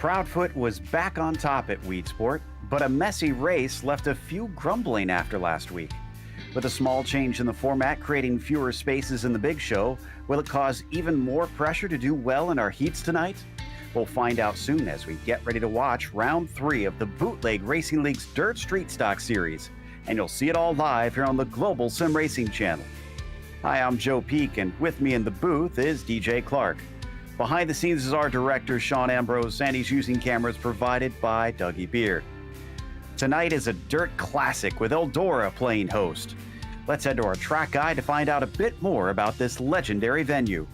Proudfoot was back on top at Weedsport, but a messy race left a few grumbling after last week. With a small change in the format creating fewer spaces in the big show, will it cause even more pressure to do well in our heats tonight? We'll find out soon as we get ready to watch round 3 of the Bootleg Racing League's Dirt Street Stock Series, and you'll see it all live here on the Global SimRacing Channel. Hi, I'm Joe Peak, and with me in the booth is DJ Clark. Behind the scenes is our director, Sean Ambrose, and he's using cameras provided by Dougie Beer. Tonight is a dirt classic with Eldora playing host. Let's head to our track guide to find out a bit more about this legendary venue.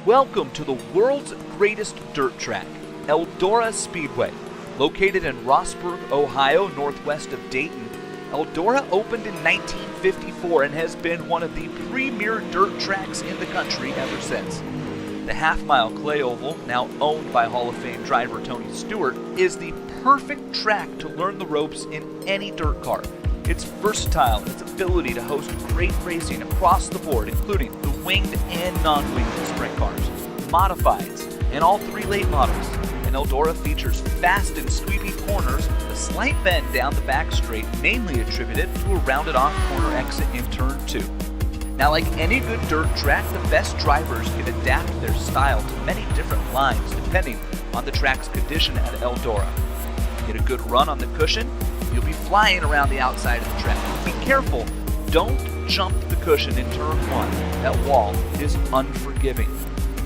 Welcome to the world's greatest dirt track, Eldora Speedway. Located in Rossburg, Ohio, northwest of Dayton, Eldora opened in 1954 and has been one of the premier dirt tracks in the country ever since. The half-mile clay oval, now owned by Hall of Fame driver Tony Stewart, is the perfect track to learn the ropes in any dirt car. It's versatile in its ability to host great racing across the board, including the winged and non-winged sprint cars, modifieds, and all 3 late models. And Eldora features fast and sweepy corners, a slight bend down the back straight, mainly attributed to a rounded-off corner exit in turn 2. Now, like any good dirt track, the best drivers can adapt their style to many different lines depending on the track's condition at Eldora. Get a good run on the cushion, you'll be flying around the outside of the track. Be careful, don't jump the cushion in turn 1. That wall is unforgiving.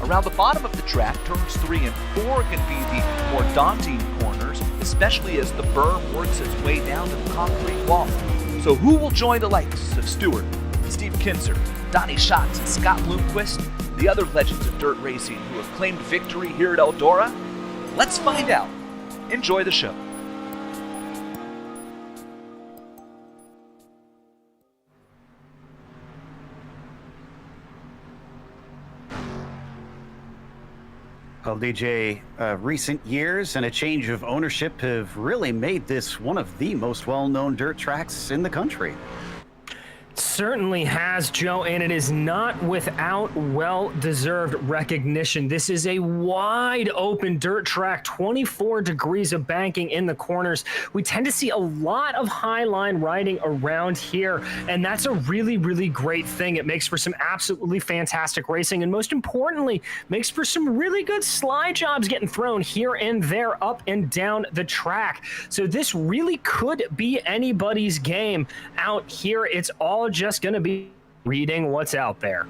Around the bottom of the track, turns 3 and 4 can be the more daunting corners, especially as the berm works its way down to the concrete wall. So who will join the likes of Stewart, Steve Kinzer, Donnie Schatz, and Scott Bloomquist, the other legends of dirt racing who have claimed victory here at Eldora? Let's find out. Enjoy the show. Well, DJ, recent years and a change of ownership have really made this one of the most well-known dirt tracks in the country. Certainly has, Joe, and it is not without well-deserved recognition. This is a wide open dirt track, 24 degrees of banking in the corners. We tend to see a lot of highline riding around here, and that's a really, really great thing. It makes for some absolutely fantastic racing, and most importantly, makes for some really good slide jobs getting thrown here and there, up and down the track. So this really could be anybody's game out here. It's all just going to be reading what's out there.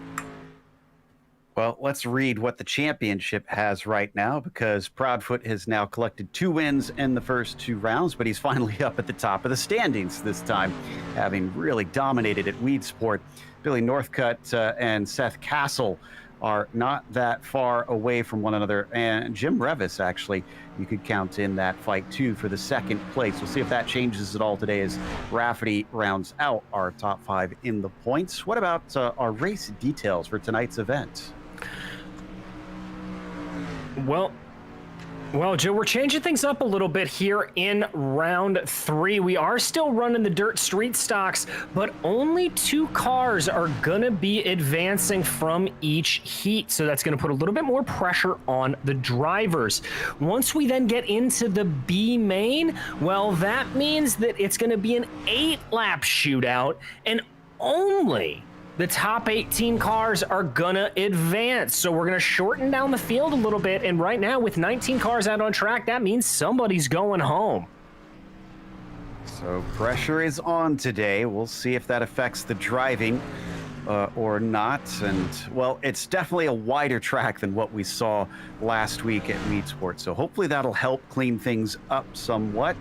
Well, let's read what the championship has right now, because Proudfoot has now collected 2 wins in the first 2 rounds, but he's finally up at the top of the standings this time, having really dominated at Weedsport. Billy Northcutt and Seth Castle are not that far away from one another, and Jim Revis, actually, you could count in that fight too for the 2nd place. We'll see if that changes at all today as Rafferty rounds out our top 5 in the points. What about our race details for tonight's event? Well, Joe, we're changing things up a little bit here in round 3. We are still running the dirt street stocks, but only 2 cars are going to be advancing from each heat. So that's going to put a little bit more pressure on the drivers. Once we then get into the B main, well, that means that it's going to be an 8-lap shootout, and only the top 18 cars are gonna advance. So we're gonna shorten down the field a little bit. And right now with 19 cars out on track, that means somebody's going home. So pressure is on today. We'll see if that affects the driving or not. And well, it's definitely a wider track than what we saw last week at Weedsport. So hopefully that'll help clean things up somewhat.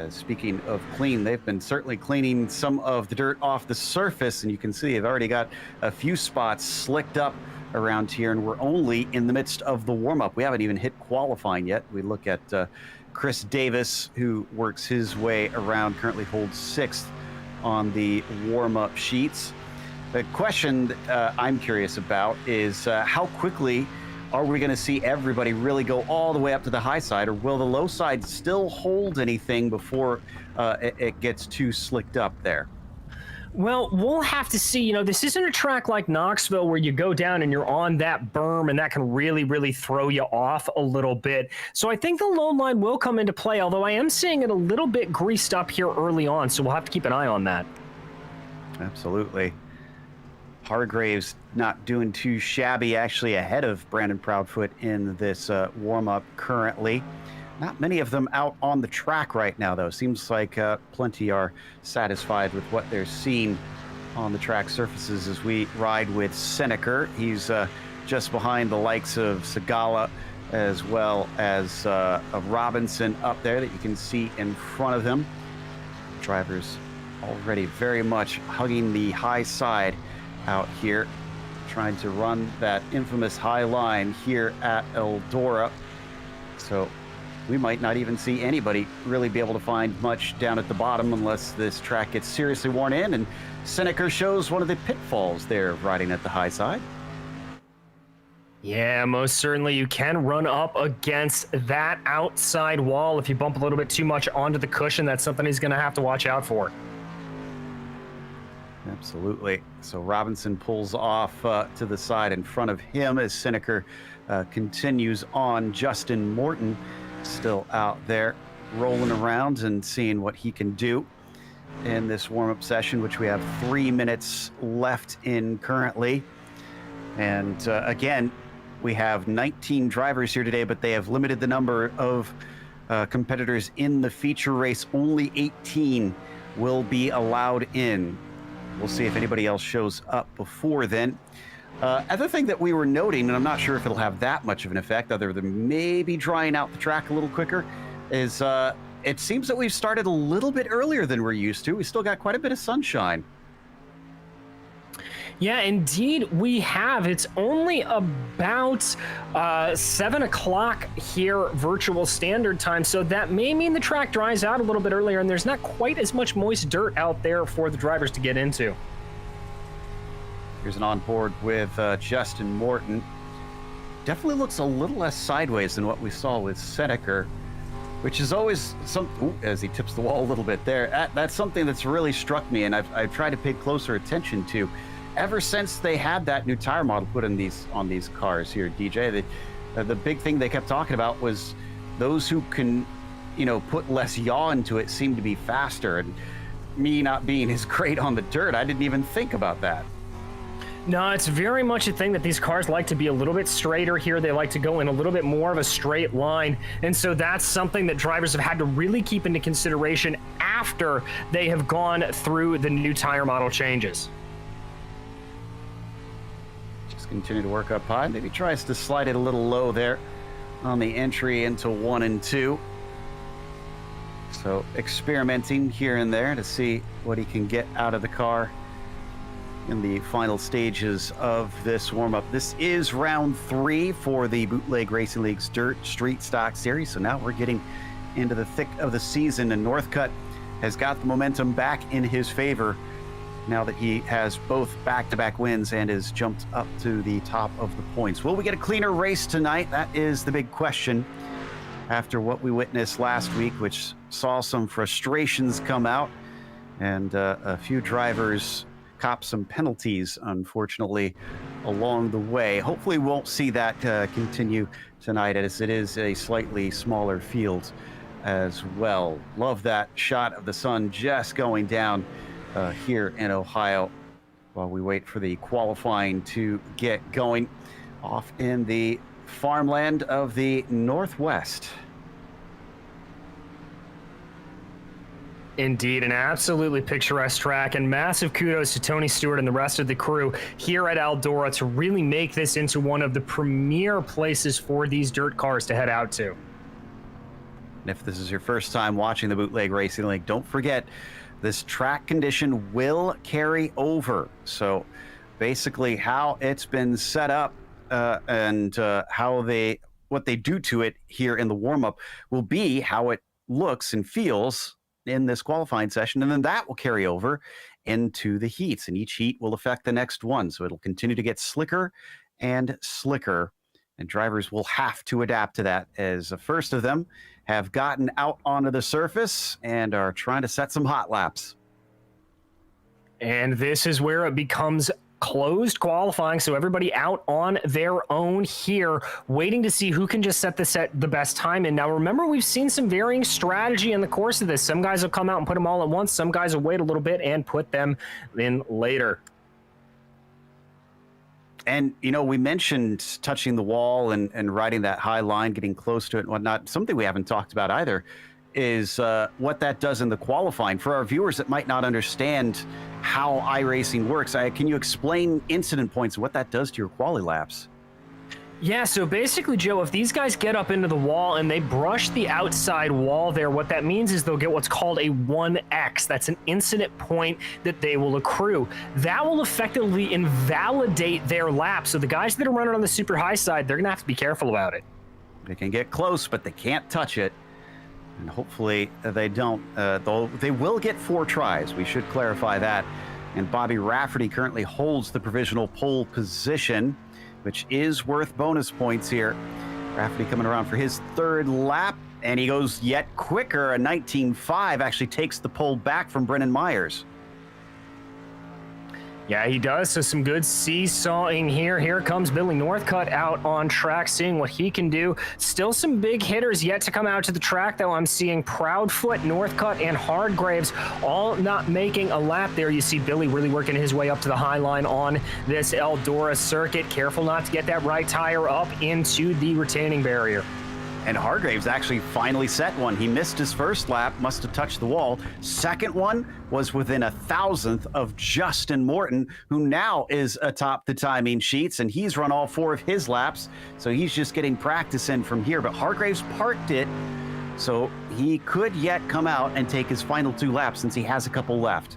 Speaking of clean, they've been certainly cleaning some of the dirt off the surface, and you can see they've already got a few spots slicked up around here, and we're only in the midst of the warm-up. We haven't even hit qualifying yet. We look at Chris Davis, who works his way around, currently holds 6th on the warm-up sheets. The question I'm curious about is how quickly are we going to see everybody really go all the way up to the high side, or will the low side still hold anything before it gets too slicked up there? Well, we'll have to see. This isn't a track like Knoxville where you go down and you're on that berm, and that can really, really throw you off a little bit. So I think the low line will come into play, although I am seeing it a little bit greased up here early on, so we'll have to keep an eye on that. Absolutely. Hargraves not doing too shabby, actually ahead of Brandon Proudfoot in this warm-up currently. Not many of them out on the track right now, though. Seems like plenty are satisfied with what they're seeing on the track surfaces as we ride with Seneker. He's just behind the likes of Segala, as well as Robinson up there that you can see in front of him. Drivers already very much hugging the high side out here, trying to run that infamous high line here at Eldora. So we might not even see anybody really be able to find much down at the bottom unless this track gets seriously worn in, and Seneker shows one of the pitfalls there of riding at the high side. Yeah, most certainly. You can run up against that outside wall. If you bump a little bit too much onto the cushion, that's something he's going to have to watch out for. Absolutely. So Robinson pulls off to the side in front of him as Seneker continues on. Justin Morton still out there rolling around and seeing what he can do in this warm-up session, which we have 3 minutes left in currently. And again, we have 19 drivers here today, but they have limited the number of competitors in the feature race. Only 18 will be allowed in. We'll see if anybody else shows up before then. Other thing that we were noting, and I'm not sure if it'll have that much of an effect, other than maybe drying out the track a little quicker, is it seems that we've started a little bit earlier than we're used to. We still got quite a bit of sunshine. Yeah, indeed we have. It's only about 7 o'clock here, virtual standard time, so that may mean the track dries out a little bit earlier, and there's not quite as much moist dirt out there for the drivers to get into. Here's an onboard with Justin Morton. Definitely looks a little less sideways than what we saw with Seneker, which is always as he tips the wall a little bit there. That's something that's really struck me, and I've tried to pay closer attention to ever since they had that new tire model put in on these cars here, DJ. The big thing they kept talking about was those who can, put less yaw into it seem to be faster. And me not being as great on the dirt, I didn't even think about that. No, it's very much a thing that these cars like to be a little bit straighter here. They like to go in a little bit more of a straight line. And so that's something that drivers have had to really keep into consideration after they have gone through the new tire model changes. Just continue to work up high. Maybe tries to slide it a little low there on the entry into 1 and 2. So experimenting here and there to see what he can get out of the car in the final stages of this warm-up. This is round 3 for the Bootleg Racing League's Dirt Street Stock Series. So now we're getting into the thick of the season, and Northcutt has got the momentum back in his favor now that he has both back-to-back wins and has jumped up to the top of the points. Will we get a cleaner race tonight? That is the big question after what we witnessed last week, which saw some frustrations come out and a few drivers cop some penalties, unfortunately, along the way. Hopefully we won't see that continue tonight, as it is a slightly smaller field as well. Love that shot of the sun just going down here in Ohio while we wait for the qualifying to get going off in the farmland of the Northwest. Indeed, an absolutely picturesque track, and massive kudos to Tony Stewart and the rest of the crew here at Eldora to really make this into one of the premier places for these dirt cars to head out to. And if this is your first time watching the Bootleg Racing League, don't forget this track condition will carry over. So basically how it's been set up and what they do to it here in the warm-up will be how it looks and feels in this qualifying session, and then that will carry over into the heats, and each heat will affect the next one. So it'll continue to get slicker and slicker, and drivers will have to adapt to that, as the first of them have gotten out onto the surface and are trying to set some hot laps. And this is where it becomes closed qualifying, so everybody out on their own here, waiting to see who can just set the best time in. Now remember, we've seen some varying strategy in the course of this. Some guys will come out and put them all at once, some guys will wait a little bit and put them in later. And, you know, we mentioned touching the wall and riding that high line, getting close to it and whatnot. Something we haven't talked about either is what that does in the qualifying. For our viewers that might not understand how iRacing works, can you explain incident points and what that does to your quali laps? Yeah, so basically, Joe, if these guys get up into the wall and they brush the outside wall there, what that means is they'll get what's called a 1x. That's an incident point that they will accrue. That will effectively invalidate their lap. So the guys that are running on the super high side, they're going to have to be careful about it. They can get close, but they can't touch it. And hopefully they don't. They will get 4 tries. We should clarify that. And Bobby Rafferty currently holds the provisional pole position, which is worth bonus points here. Rafferty coming around for his 3rd lap, and he goes yet quicker. A 19.5 actually takes the pole back from Brennan Myers. Yeah, he does. So some good seesawing here. Here comes Billy Northcutt out on track, seeing what he can do. Still some big hitters yet to come out to the track, though. I'm seeing Proudfoot, Northcutt, and Hardgraves all not making a lap there. You see Billy really working his way up to the high line on this Eldora circuit. Careful not to get that right tire up into the retaining barrier. And Hargraves actually finally set one. He missed his 1st lap, must have touched the wall. 2nd one was within 1,000th of Justin Morton, who now is atop the timing sheets, and he's run all 4 of his laps, so he's just getting practice in from here. But Hargraves parked it, so he could yet come out and take his final 2 laps since he has a couple left.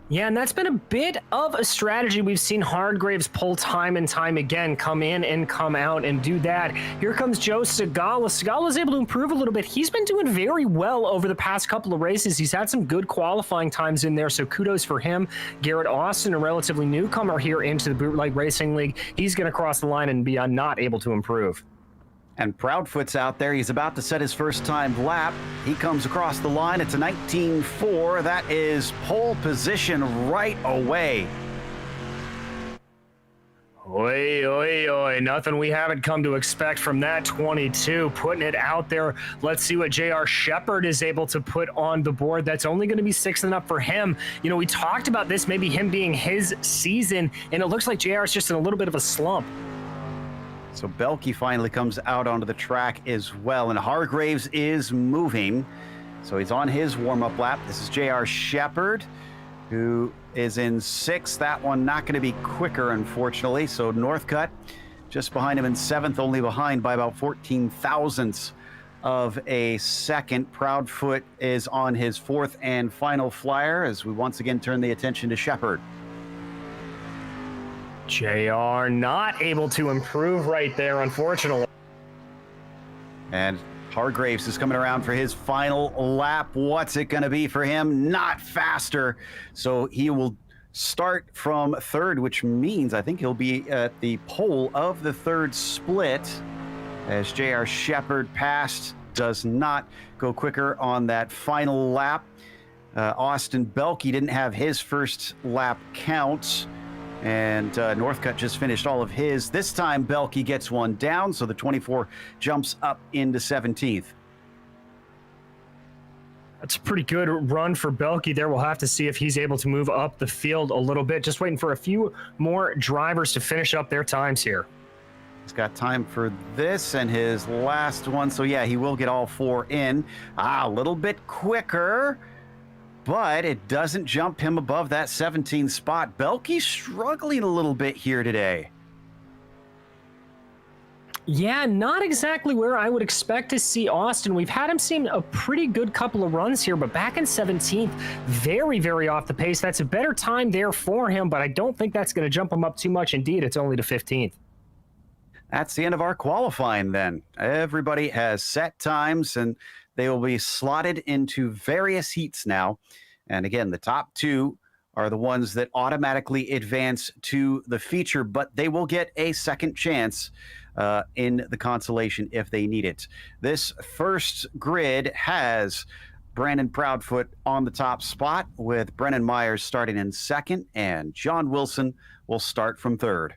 Yeah, and that's been a bit of a strategy we've seen Hardgraves pull time and time again, come in and come out and do that. Here comes Joe Segala. Segala is able to improve a little bit. He's been doing very well over the past couple of races. He's had some good qualifying times in there, so kudos for him. Garrett Austin, a relatively newcomer here into the Bootleg Racing League, he's going to cross the line and be not able to improve. And Proudfoot's out there. He's about to set his 1st time lap. He comes across the line. It's a 19.4. That is pole position right away. Oi, oi, oi. Nothing we haven't come to expect from that 22. Putting it out there. Let's see what J.R. Shepard is able to put on the board. That's only going to be 6th and up for him. You know, we talked about this, maybe him being his season, and it looks like J.R. is just in a little bit of a slump. So Belke finally comes out onto the track as well, and Hargraves is moving. So he's on his warm-up lap. This is J.R. Shepard, who is in 6th. That one not going to be quicker, unfortunately. So Northcutt just behind him in 7th, only behind by about 14 thousandths of a second. Proudfoot is on his 4th and final flyer as we once again turn the attention to Shepard. JR not able to improve right there, unfortunately. And Hargraves is coming around for his final lap. What's it going to be for him? Not faster. So he will start from 3rd, which means I think he'll be at the pole of the 3rd split as JR Shepard passed. Does not go quicker on that final lap. Austin Belke didn't have his 1st lap count. And Northcutt just finished all of his. This time, Belke gets one down, so the 24 jumps up into 17th. That's a pretty good run for Belke there. We'll have to see if he's able to move up the field a little bit. Just waiting for a few more drivers to finish up their times here. He's got time for this and his last one. So, yeah, he will get all 4 in. A little bit quicker, but it doesn't jump him above that 17 spot. Belke's struggling a little bit here today. Yeah, not exactly where I would expect to see Austin. We've had him seem a pretty good couple of runs here, but back in 17th, very, very off the pace. That's a better time there for him, but I don't think that's going to jump him up too much. Indeed, it's only to 15th. That's the end of our qualifying then. Everybody has set times, and they will be slotted into various heats now. And again, the top 2 are the ones that automatically advance to the feature, but they will get a second chance in the consolation if they need it. This first grid has Brandon Proudfoot on the top spot, with Brennan Myers starting in second, and John Wilson will start from third.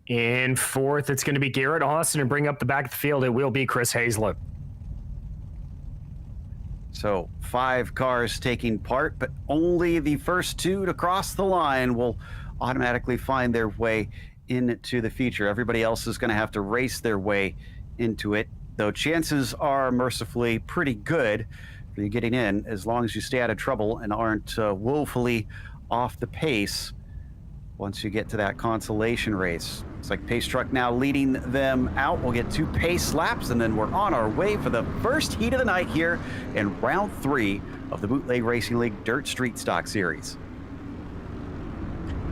In fourth, it's going to be Garrett Austin, and bring up the back of the field, it will be Chris Hazlett. So 5 cars taking part, but only the first 2 to cross the line will automatically find their way into the feature. Everybody else is going to have to race their way into it, though chances are mercifully pretty good for you getting in, as long as you stay out of trouble and aren't woefully off the pace once you get to that consolation race. It's like Pace Truck now leading them out. We'll get 2 pace laps, and then we're on our way for the first heat of the night here in round 3 of the Bootleg Racing League Dirt Street Stock Series.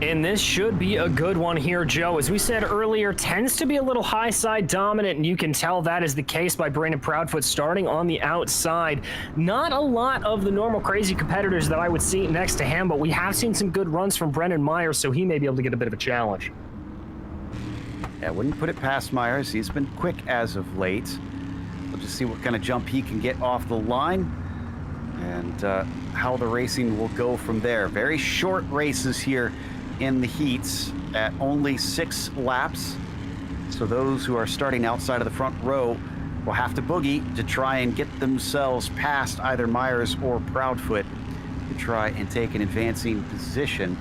And this should be a good one here, Joe. As we said earlier, tends to be a little high side dominant, and you can tell that is the case by Brandon Proudfoot starting on the outside. Not a lot of the normal crazy competitors that I would see next to him, but we have seen some good runs from Brennan Myers, so he may be able to get a bit of a challenge. Yeah, I wouldn't put it past Myers. He's been quick as of late. We'll just see what kind of jump he can get off the line and how the racing will go from there. Very short races here in the heats at only 6 laps. So those who are starting outside of the front row will have to boogie to try and get themselves past either Myers or Proudfoot to try and take an advancing position.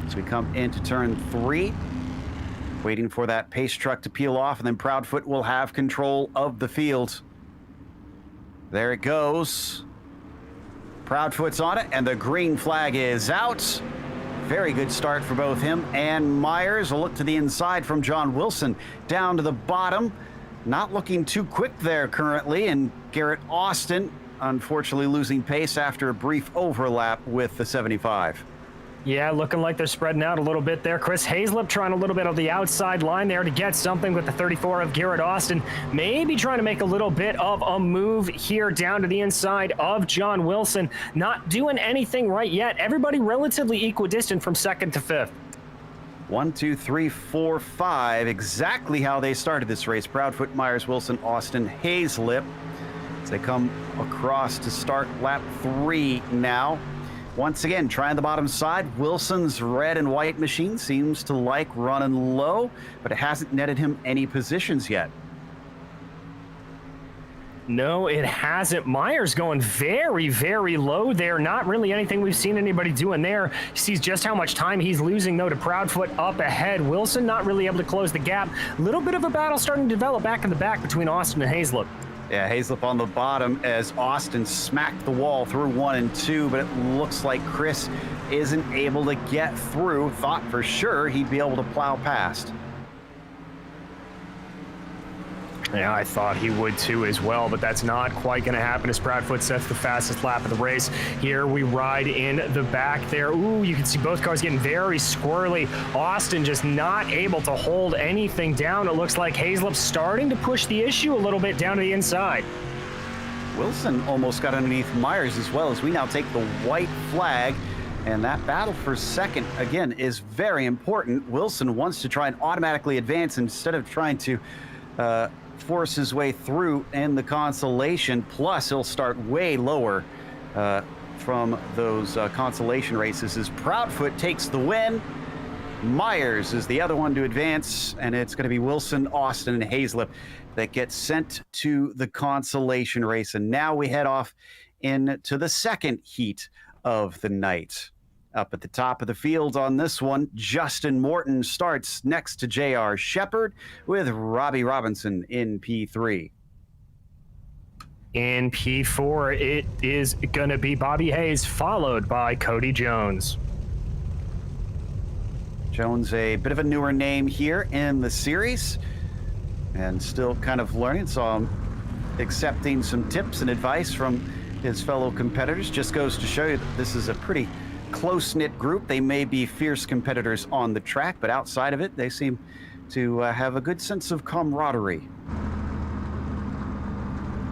As we come into turn 3, waiting for that pace truck to peel off, and then Proudfoot will have control of the field. There it goes. Proudfoot's on it, and the green flag is out. Very good start for both him and Myers. A look to the inside from John Wilson down to the bottom. Not looking too quick there currently, and Garrett Austin unfortunately losing pace after a brief overlap with the 75. Yeah, looking like they're spreading out a little bit there. Chris Hazlett trying a little bit of the outside line there to get something with the 34 of Garrett Austin. Maybe trying to make a little bit of a move here down to the inside of John Wilson. Not doing anything right yet. Everybody relatively equidistant from second to fifth. 1, 2, 3, 4, 5. Exactly how they started this race. Proudfoot, Myers, Wilson, Austin, Hazlett. As they come across to start lap 3 now. Once again, trying the bottom side. Wilson's red and white machine seems to like running low, but it hasn't netted him any positions yet. No, it hasn't. Myers going very, very low there. Not really anything we've seen anybody doing there. Sees just how much time he's losing, though, to Proudfoot up ahead. Wilson not really able to close the gap. A little bit of a battle starting to develop back in the back between Austin and Hazlett. Yeah, Hazlett on the bottom as Austin smacked the wall through 1 and 2, but it looks like Chris isn't able to get through. Thought for sure he'd be able to plow past. Yeah, I thought he would too as well, but that's not quite going to happen as Proudfoot sets the fastest lap of the race. Here we ride in the back there. Ooh, you can see both cars getting very squirrely. Austin just not able to hold anything down. It looks like Hazlett starting to push the issue a little bit down to the inside. Wilson almost got underneath Myers as well, as we now take the white flag. And that battle for second, again, is very important. Wilson wants to try and automatically advance instead of trying to force his way through in the consolation. Plus, he'll start way lower from those consolation races as Proudfoot takes the win. Myers is the other one to advance, and it's going to be Wilson, Austin, and Hazlett that get sent to the consolation race. And now we head off into the second heat of the night. Up at the top of the field on this one, Justin Morton starts next to J.R. Shepard with Robbie Robinson in P3. In P4, it is going to be Bobby Hayes, followed by Cody Jones. Jones, a bit of a newer name here in the series, and still kind of learning. Saw him accepting some tips and advice from his fellow competitors. Just goes to show you that this is a pretty close-knit group. They may be fierce competitors on the track, but outside of it, they seem to have a good sense of camaraderie.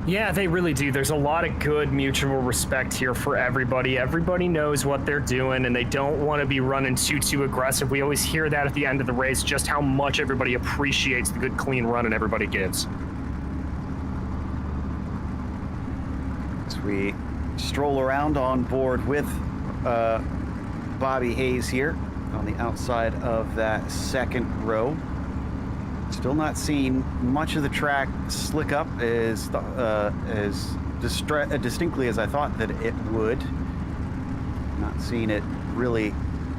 Yeah, they really do. There's a lot of good mutual respect here for everybody. Everybody knows what they're doing, and they don't want to be running too aggressive. We always hear that at the end of the race, just how much everybody appreciates the good, clean run and everybody gives. We stroll around on board with Bobby Hayes here on the outside of that second row. Still not seeing much of the track slick up as distinctly as I thought that it would. Not seeing it really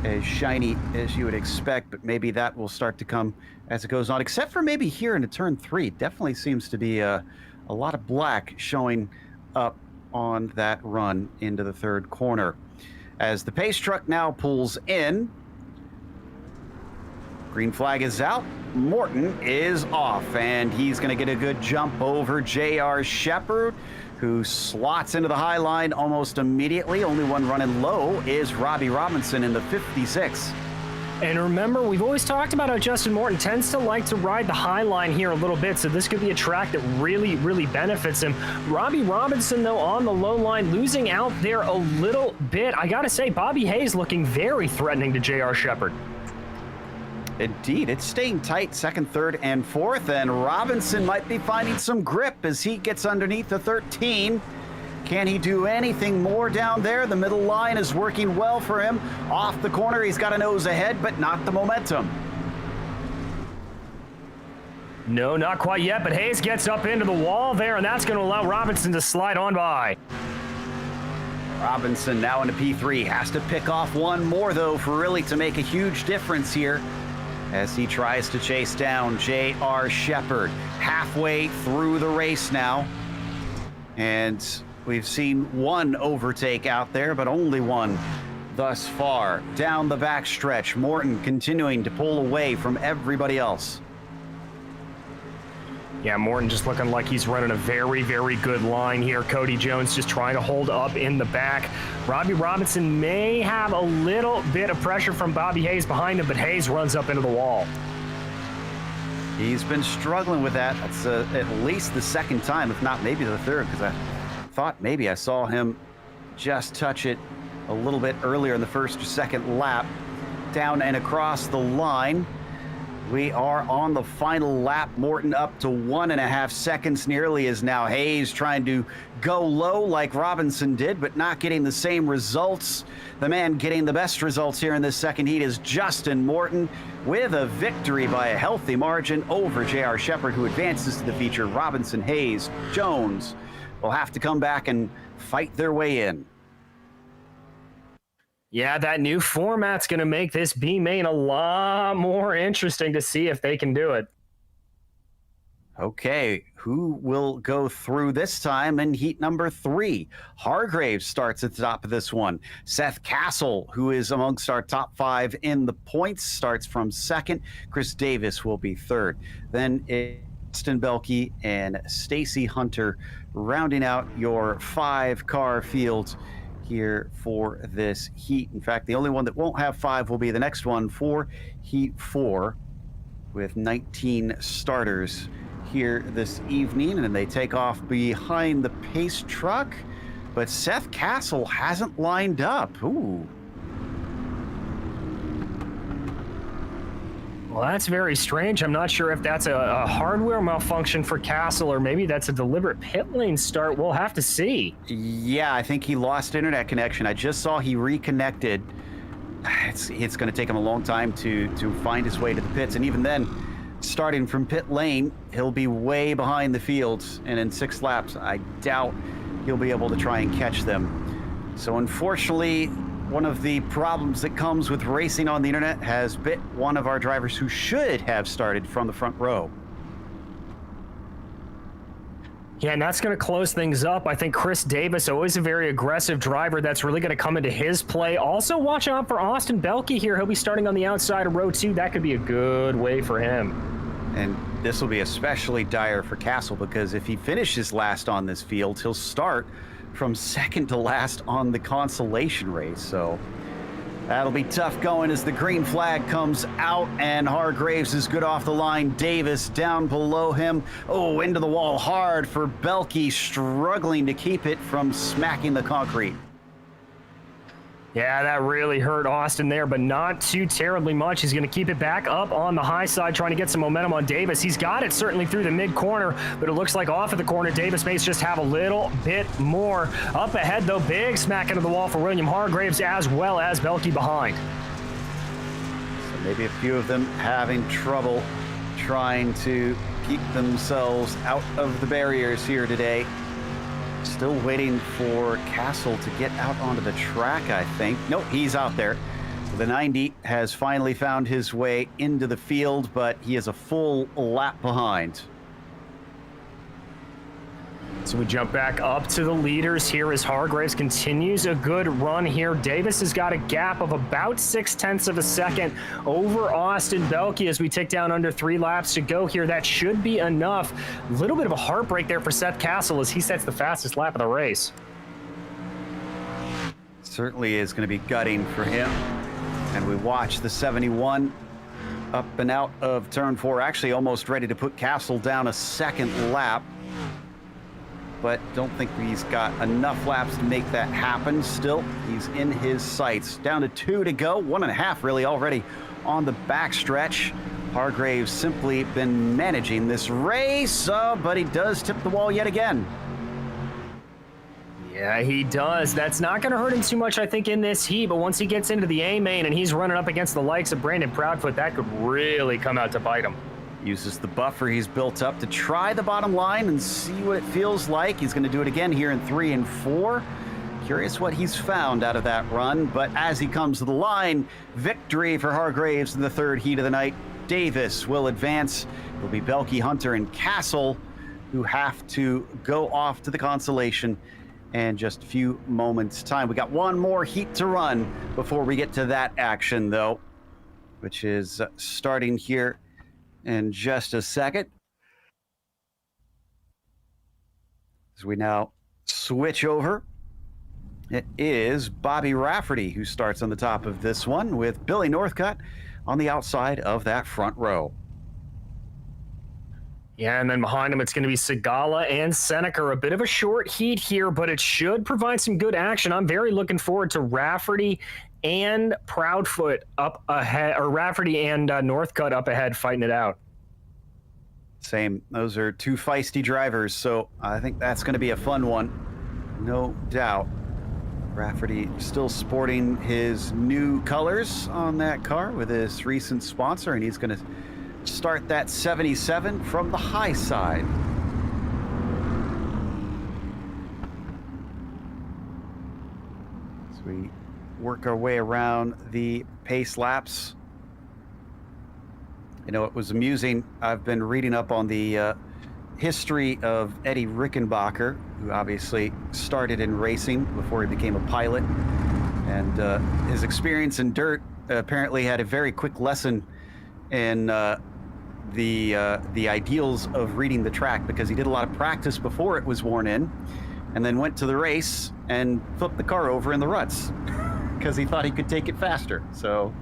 as shiny as you would expect, but maybe that will start to come as it goes on, except for maybe here into turn 3. Definitely seems to be a lot of black showing up on that run into the third corner. As the pace truck now pulls in, green flag is out. Morton is off, and he's going to get a good jump over J.R. Shepard, who slots into the high line almost immediately. Only one running low is Robbie Robinson in the 56. And remember, we've always talked about how Justin Morton tends to like to ride the high line here a little bit, so this could be a track that really, really benefits him. Robbie Robinson, though, on the low line, losing out there a little bit. I gotta say, Bobby Hayes looking very threatening to J.R. Shepard. Indeed, it's staying tight, second, third, and fourth, and Robinson might be finding some grip as he gets underneath the 13. Can he do anything more down there? The middle line is working well for him. Off the corner, he's got a nose ahead, but not the momentum. No, not quite yet, but Hayes gets up into the wall there, and that's going to allow Robinson to slide on by. Robinson now into P3, has to pick off one more, though, for really to make a huge difference here as he tries to chase down J.R. Shepard. Halfway through the race now, and we've seen one overtake out there, but only one thus far. Down the backstretch, Morton continuing to pull away from everybody else. Yeah, Morton just looking like he's running a very, very good line here. Cody Jones just trying to hold up in the back. Robbie Robinson may have a little bit of pressure from Bobby Hayes behind him, but Hayes runs up into the wall. He's been struggling with that. That's at least the second time, if not maybe the third, because I thought maybe I saw him just touch it a little bit earlier in the first or second lap. Down and across the line. We are on the final lap. Morton up to 1.5 seconds nearly is now Hayes trying to go low like Robinson did, but not getting the same results. The man getting the best results here in this second heat is Justin Morton with a victory by a healthy margin over J.R. Shepard, who advances to the feature. Robinson, Hayes, Jones will have to come back and fight their way in. Yeah, that new format's going to make this B-Main a lot more interesting to see if they can do it. Okay, who will go through this time in heat number 3? Hargraves starts at the top of this one. Seth Castle, who is amongst our top 5 in the points, starts from second. Chris Davis will be third. Then Austin Belke and Stacy Hunter rounding out your 5-car field here for this heat. In fact, the only one that won't have 5 will be the next one for heat 4 with 19 starters here this evening, and they take off behind the pace truck, but Seth Castle hasn't lined up. Ooh. Well, that's very strange. I'm not sure if that's a hardware malfunction for Castle or maybe that's a deliberate pit lane start. We'll have to see. Yeah, I think he lost internet connection. I just saw he reconnected. It's going to take him a long time to find his way to the pits, and even then, starting from pit lane, he'll be way behind the fields, and in 6 laps, I doubt he'll be able to try and catch them. So unfortunately, one of the problems that comes with racing on the internet has bit one of our drivers who should have started from the front row. Yeah, and that's going to close things up. I think Chris Davis, always a very aggressive driver, that's really going to come into his play. Also, watch out for Austin Belke here. He'll be starting on the outside of row 2. That could be a good way for him. And this will be especially dire for Castle, because if he finishes last on this field, he'll start from second to last on the consolation race. So that'll be tough going as the green flag comes out, and Hargraves is good off the line. Davis down below him. Oh, into the wall hard for Belke, struggling to keep it from smacking the concrete. Yeah, that really hurt Austin there, but not too terribly much. He's going to keep it back up on the high side, trying to get some momentum on Davis. He's got it certainly through the mid-corner, but it looks like off of the corner, Davis may just have a little bit more. Up ahead, though, big smack into the wall for William Hargraves as well as Belke behind. So maybe a few of them having trouble trying to keep themselves out of the barriers here today. Still waiting for Castle to get out onto the track, I think. Nope, he's out there. The 90 has finally found his way into the field, but he is a full lap behind. So we jump back up to the leaders here as Hargraves continues a good run here. Davis has got a gap of about 0.6 of a second over Austin Belke as we tick down under 3 laps to go here. That should be enough. A little bit of a heartbreak there for Seth Castle as he sets the fastest lap of the race. Certainly is going to be gutting for him. And we watch the 71 up and out of turn 4, actually almost ready to put Castle down a second lap. But don't think he's got enough laps to make that happen. Still, he's in his sights. Down to 2 to go, 1.5 really already on the backstretch. Hargraves simply been managing this race, but he does tip the wall yet again. Yeah, he does. That's not going to hurt him too much, I think, in this heat, but once he gets into the A main and he's running up against the likes of Brandon Proudfoot, that could really come out to bite him. Uses the buffer he's built up to try the bottom line and see what it feels like. He's going to do it again here in 3 and 4. Curious what he's found out of that run, but as he comes to the line, victory for Hargraves in the 3rd heat of the night. Davis will advance. It'll be Belke, Hunter, and Castle who have to go off to the consolation in just a few moments' time. We got one more heat to run before we get to that action, though, which is starting here in just a second. As we now switch over, it is Bobby Rafferty who starts on the top of this one with Billy Northcutt on the outside of that front row. Yeah, and then behind him, it's going to be Segala and Seneca. A bit of a short heat here, but it should provide some good action. I'm very looking forward to Rafferty and Proudfoot up ahead, or Rafferty and Northcutt up ahead fighting it out. Same. Those are 2 feisty drivers, so I think that's going to be a fun one, no doubt. Rafferty still sporting his new colors on that car with his recent sponsor, and he's going to start that 77 from the high side. As we work our way around the pace laps. You know, it was amusing. I've been reading up on the history of Eddie Rickenbacker, who obviously started in racing before he became a pilot. And his experience in dirt apparently had a very quick lesson in the ideals of reading the track, because he did a lot of practice before it was worn in, and then went to the race and flipped the car over in the ruts because he thought he could take it faster. So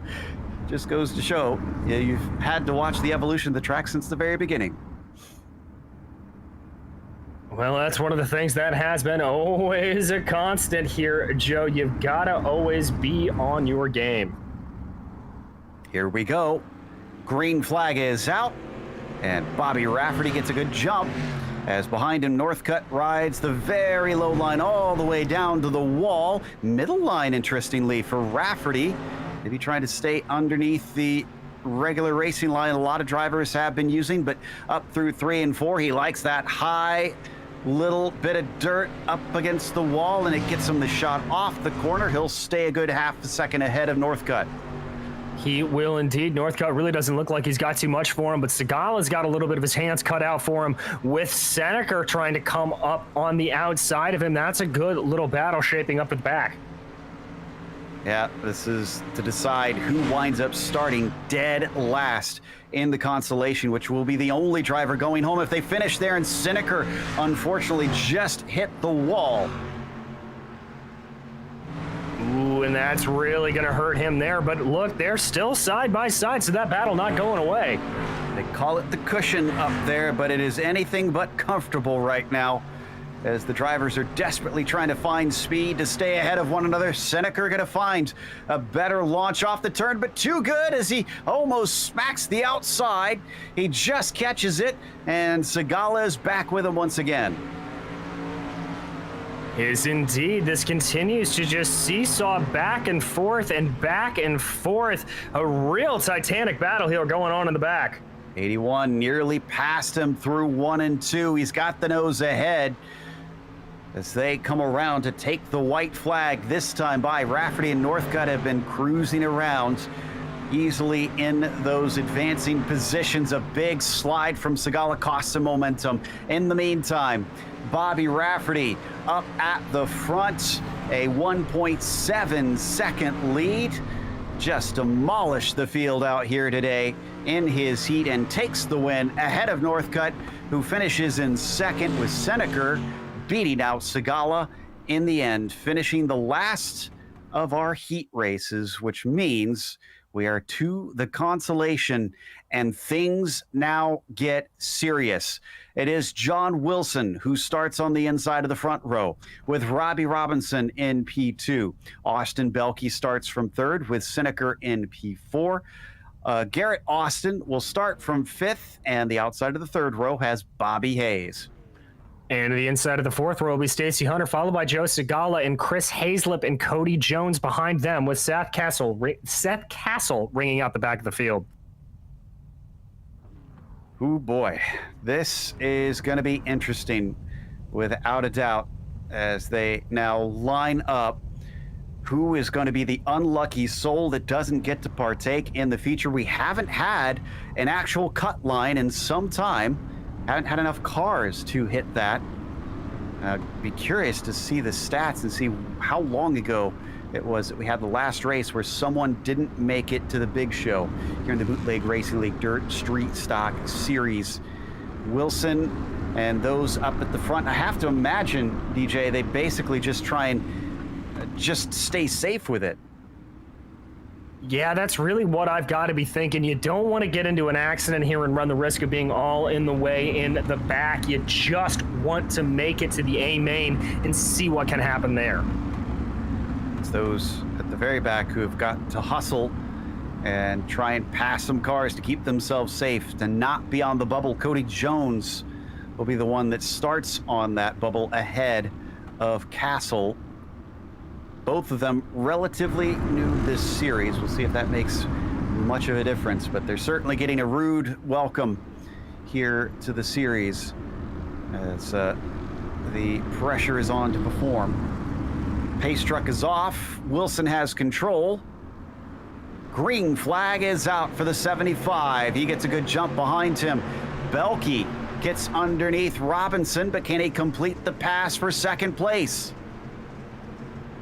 just goes to show you've had to watch the evolution of the track since the very beginning. Well, that's one of the things that has been always a constant here, Joe. You've got to always be on your game. Here we go. Green flag is out, and Bobby Rafferty gets a good jump as behind him Northcutt rides the very low line all the way down to the wall. Middle line, interestingly, for Rafferty. Maybe trying to stay underneath the regular racing line a lot of drivers have been using, but up through 3 and 4, he likes that high little bit of dirt up against the wall, and it gets him the shot off the corner. He'll stay a good half a second ahead of Northcutt. He will indeed. Northcutt really doesn't look like he's got too much for him, but Segala's got a little bit of his hands cut out for him with Seneca trying to come up on the outside of him. That's a good little battle shaping up at the back. Yeah, this is to decide who winds up starting dead last in the consolation, which will be the only driver going home if they finish there, and Seneca unfortunately just hit the wall. Ooh, and that's really going to hurt him there, but look, they're still side by side, so that battle not going away. They call it the cushion up there, but it is anything but comfortable right now as the drivers are desperately trying to find speed to stay ahead of one another. Seneca going to find a better launch off the turn, but too good as he almost smacks the outside. He just catches it, and Segala is back with him once again. Is indeed. This continues to just seesaw back and forth and back and forth. A real titanic battle here going on in the back. 81 nearly passed him through 1 and 2. He's got the nose ahead as they come around to take the white flag. This time by Rafferty and Northcutt have been cruising around easily in those advancing positions. A big slide from Segala costs him momentum. In the meantime, Bobby Rafferty up at the front, a 1.7 second lead. Just demolished the field out here today in his heat and takes the win ahead of Northcutt, who finishes in second, with Seneca beating out Segala in the end, finishing the last of our heat races, which means we are to the consolation, and things now get serious. It is John Wilson who starts on the inside of the front row with Robbie Robinson in P2. Austin Belke starts from third with Seneca in P4. Garrett Austin will start from fifth, and the outside of the third row has Bobby Hayes. And the inside of the fourth row will be Stacy Hunter, followed by Joe Segala and Chris Hazlip and Cody Jones behind them, with Seth Castle ringing out the back of the field. Oh boy, this is going to be interesting without a doubt, as they now line up who is going to be the unlucky soul that doesn't get to partake in the feature. We haven't had an actual cut line in some time. Haven't had enough cars to hit that. Be curious to see the stats and see how long ago it was that we had the last race where someone didn't make it to the big show here in the Bootleg Racing League Dirt Street Stock Series. Wilson and those up at the front, I have to imagine, DJ, they basically just try and just stay safe with it. Yeah, that's really what I've got to be thinking. You don't want to get into an accident here and run the risk of being all in the way in the back. You just want to make it to the A main and see what can happen there. It's those at the very back who have got to hustle and try and pass some cars to keep themselves safe, to not be on the bubble. Cody Jones will be the one that starts on that bubble ahead of Castle. Both of them relatively new this series. We'll see if that makes much of a difference, but they're certainly getting a rude welcome here to the series as the pressure is on to perform. Pace truck is off. Wilson has control. Green flag is out for the 75. He gets a good jump behind him. Belke gets underneath Robinson, but can he complete the pass for second place?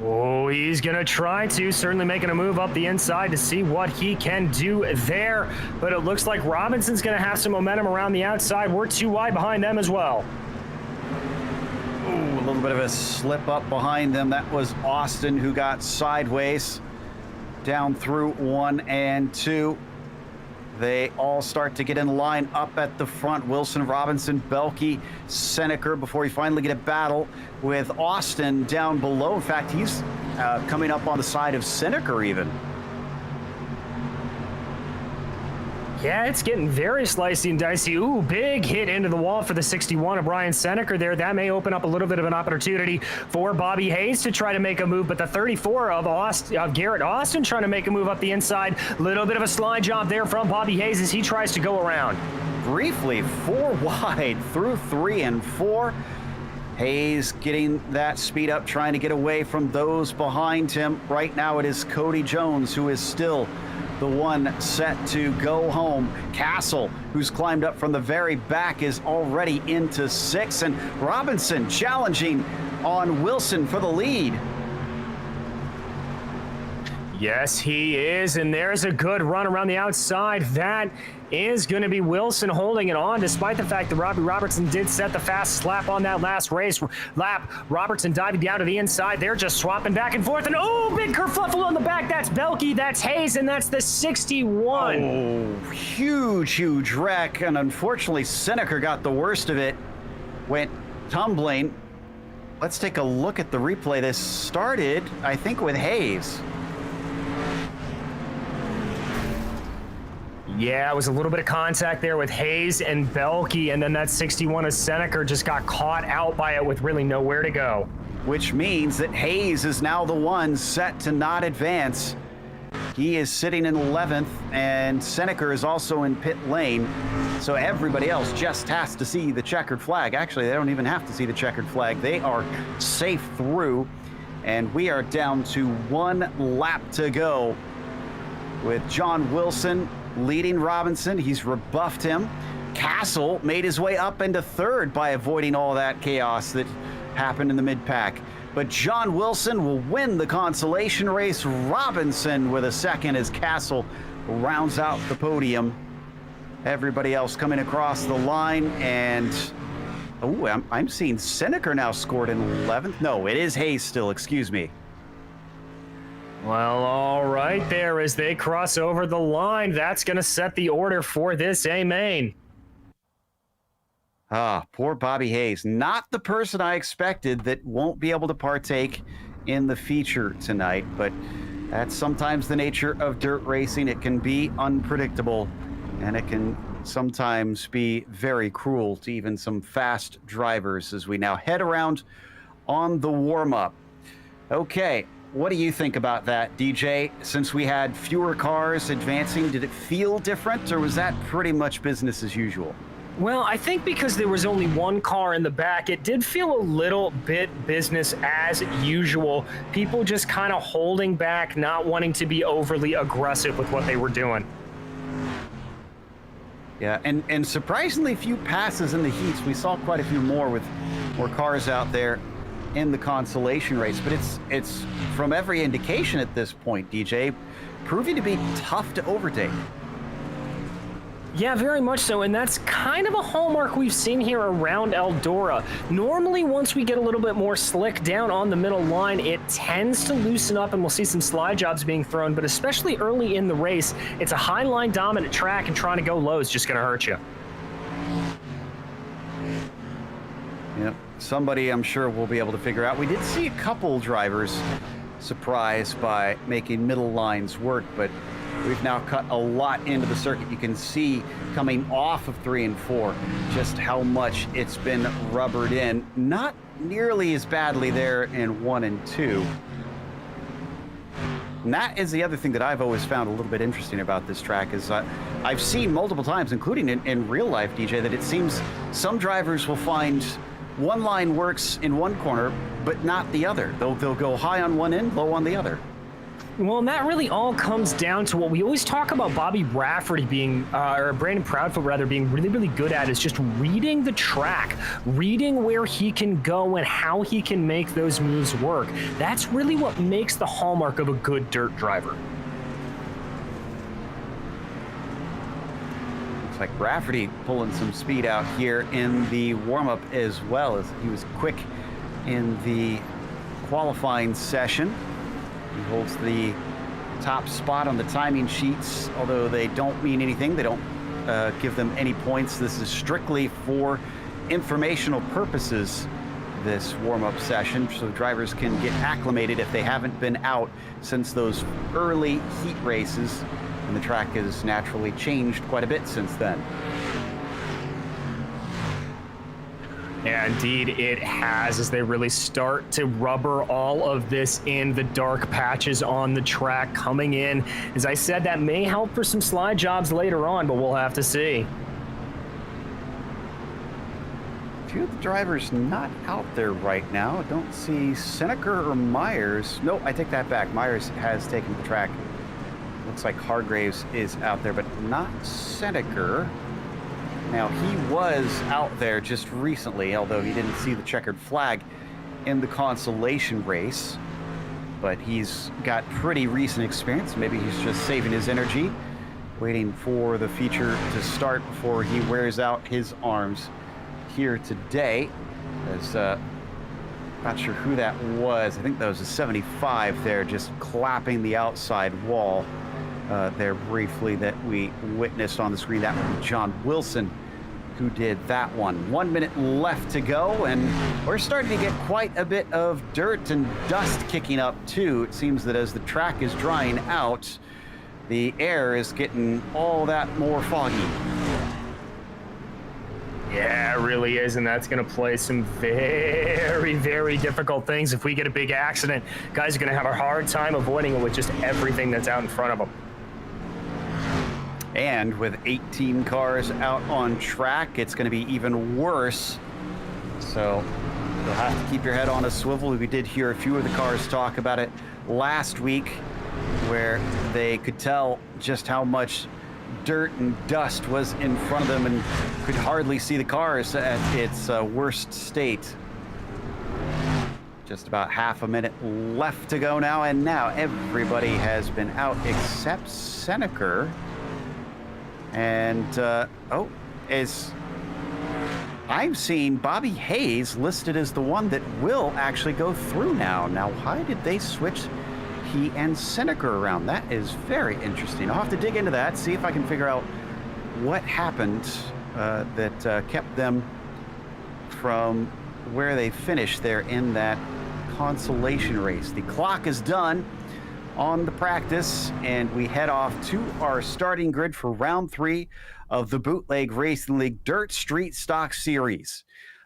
Oh, he's going to try to, certainly making a move up the inside to see what he can do there. But it looks like Robinson's going to have some momentum around the outside. We're too wide behind them as well. Ooh, a little bit of a slip up behind them. That was Austin, who got sideways down through 1 and 2. They all start to get in line up at the front. Wilson, Robinson, Belke, Seneca, before we finally get a battle with Austin down below. In fact, he's coming up on the side of Seneca even. Yeah, it's getting very slicey and dicey. Ooh, big hit into the wall for the 61 of Brian Seneca there. That may open up a little bit of an opportunity for Bobby Hayes to try to make a move, but the 34 of Garrett Austin trying to make a move up the inside. Little bit of a slide job there from Bobby Hayes as he tries to go around. Briefly, 4 wide through 3 and 4. Hayes getting that speed up, trying to get away from those behind him. Right now it is Cody Jones who is still the one set to go home. Castle, who's climbed up from the very back, is already into 6, and Robinson challenging on Wilson for the lead. Yes, he is, and there's a good run around the outside. That is going to be Wilson holding it on, despite the fact that Robbie Robertson did set the fastest lap on that last race lap. Robertson diving down to the inside. They're just swapping back and forth, and oh, big kerfuffle on the back. That's Belke, that's Hayes, and that's the 61. Oh, huge wreck, and unfortunately Seneca got the worst of it. Went tumbling Let's take a look at the replay. This started, I think, with Hayes. Yeah, it was a little bit of contact there with Hayes and Belke, and then that 61 of Seneca just got caught out by it with really nowhere to go. Which means that Hayes is now the one set to not advance. He is sitting in 11th, and Seneca is also in pit lane. So everybody else just has to see the checkered flag. Actually, they don't even have to see the checkered flag. They are safe through, and we are down to 1 lap to go with John Wilson leading Robinson. He's rebuffed him. Castle made his way up into 3rd by avoiding all that chaos that happened in the mid-pack. But John Wilson will win the consolation race. Robinson with a 2nd as Castle rounds out the podium. Everybody else coming across the line, and oh, I'm seeing Seneca now scored in 11th. No, it is Hayes still, excuse me. Well, all right there as they cross over the line. That's going to set the order for this A main. Ah, poor Bobby Hayes. Not the person I expected that won't be able to partake in the feature tonight, but that's sometimes the nature of dirt racing. It can be unpredictable, and it can sometimes be very cruel to even some fast drivers as we now head around on the warm-up. Okay. What do you think about that, DJ? Since we had fewer cars advancing, did it feel different, or was that pretty much business as usual? Well, I think because there was only one car in the back, it did feel a little bit business as usual. People just kind of holding back, not wanting to be overly aggressive with what they were doing. Yeah, and surprisingly few passes in the heats. We saw quite a few more with more cars out there in the consolation race, but it's from every indication at this point, DJ, proving to be tough to overtake. Yeah, very much so, and that's kind of a hallmark we've seen here around Eldora. Normally, once we get a little bit more slick down on the middle line, it tends to loosen up and we'll see some slide jobs being thrown, but especially early in the race, it's a high line dominant track, and trying to go low is just going to hurt you. Yep. Somebody I'm sure we'll be able to figure out. We did see a couple drivers surprised by making middle lines work, but we've now cut a lot into the circuit. You can see coming off of 3 and 4 just how much it's been rubbered in. Not nearly as badly there in 1 and 2. And that is the other thing that I've always found a little bit interesting about this track is I've seen multiple times, including in real life, DJ, that it seems some drivers will find one line works in one corner, but not the other. They'll go high on one end, low on the other. Well, and that really all comes down to what we always talk about Bobby Rafferty being, or Brandon Proudfoot rather, being really, really good at is just reading the track, reading where he can go and how he can make those moves work. That's really what makes the hallmark of a good dirt driver. Looks like Rafferty pulling some speed out here in the warm-up as well, as he was quick in the qualifying session. He holds the top spot on the timing sheets, although they don't mean anything. They don't give them any points. This is strictly for informational purposes, this warm-up session, so drivers can get acclimated if they haven't been out since those early heat races. And the track has naturally changed quite a bit since then. Yeah, indeed it has, as they really start to rubber all of this in, the dark patches on the track coming in. As I said, that may help for some slide jobs later on, but we'll have to see. A few of the drivers not out there right now. I don't see Seneca or Myers. No, I take that back. Myers has taken the track. Looks like Hargraves is out there, but not Seneca. Now, he was out there just recently, although he didn't see the checkered flag in the consolation race. But he's got pretty recent experience. Maybe he's just saving his energy, waiting for the feature to start before he wears out his arms here today. As not sure who that was. I think that was a 75 there, just clapping the outside wall there briefly that we witnessed on the screen. That would be John Wilson who did that one. 1 minute left to go, and we're starting to get quite a bit of dirt and dust kicking up too. It seems that as the track is drying out, the air is getting all that more foggy. Yeah, it really is, and that's going to play some very, very difficult things. If we get a big accident, guys are going to have a hard time avoiding it with just everything that's out in front of them. And with 18 cars out on track, it's going to be even worse. So you'll have to keep your head on a swivel. We did hear a few of the cars talk about it last week, where they could tell just how much dirt and dust was in front of them and could hardly see the cars at its worst state. Just about half a minute left to go now, and now everybody has been out except Seneca. And, I'm seeing Bobby Hayes listed as the one that will actually go through now. Now, why did they switch he and Seneca around? That is very interesting. I'll have to dig into that, see if I can figure out what happened that kept them from where they finished there in that consolation race. The clock is done on the practice, and we head off to our starting grid for round 3 of the Bootleg Racing League Dirt Street Stock Series.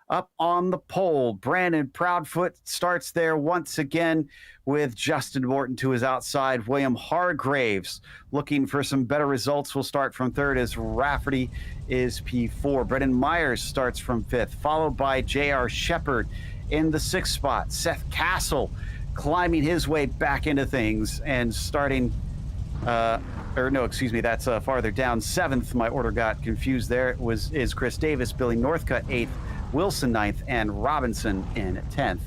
Up on the pole, Brandon Proudfoot starts there once again with Justin Morton to his outside. William Hargraves looking for some better results will start from third as Rafferty is P4. Brendan Myers starts from 5th, followed by J.R. Shepard in the 6th spot. Seth Castle climbing his way back into things and starting, that's farther down. 7th, my order got confused there, is Chris Davis, Billy Northcutt 8th, Wilson 9th, and Robinson in 10th.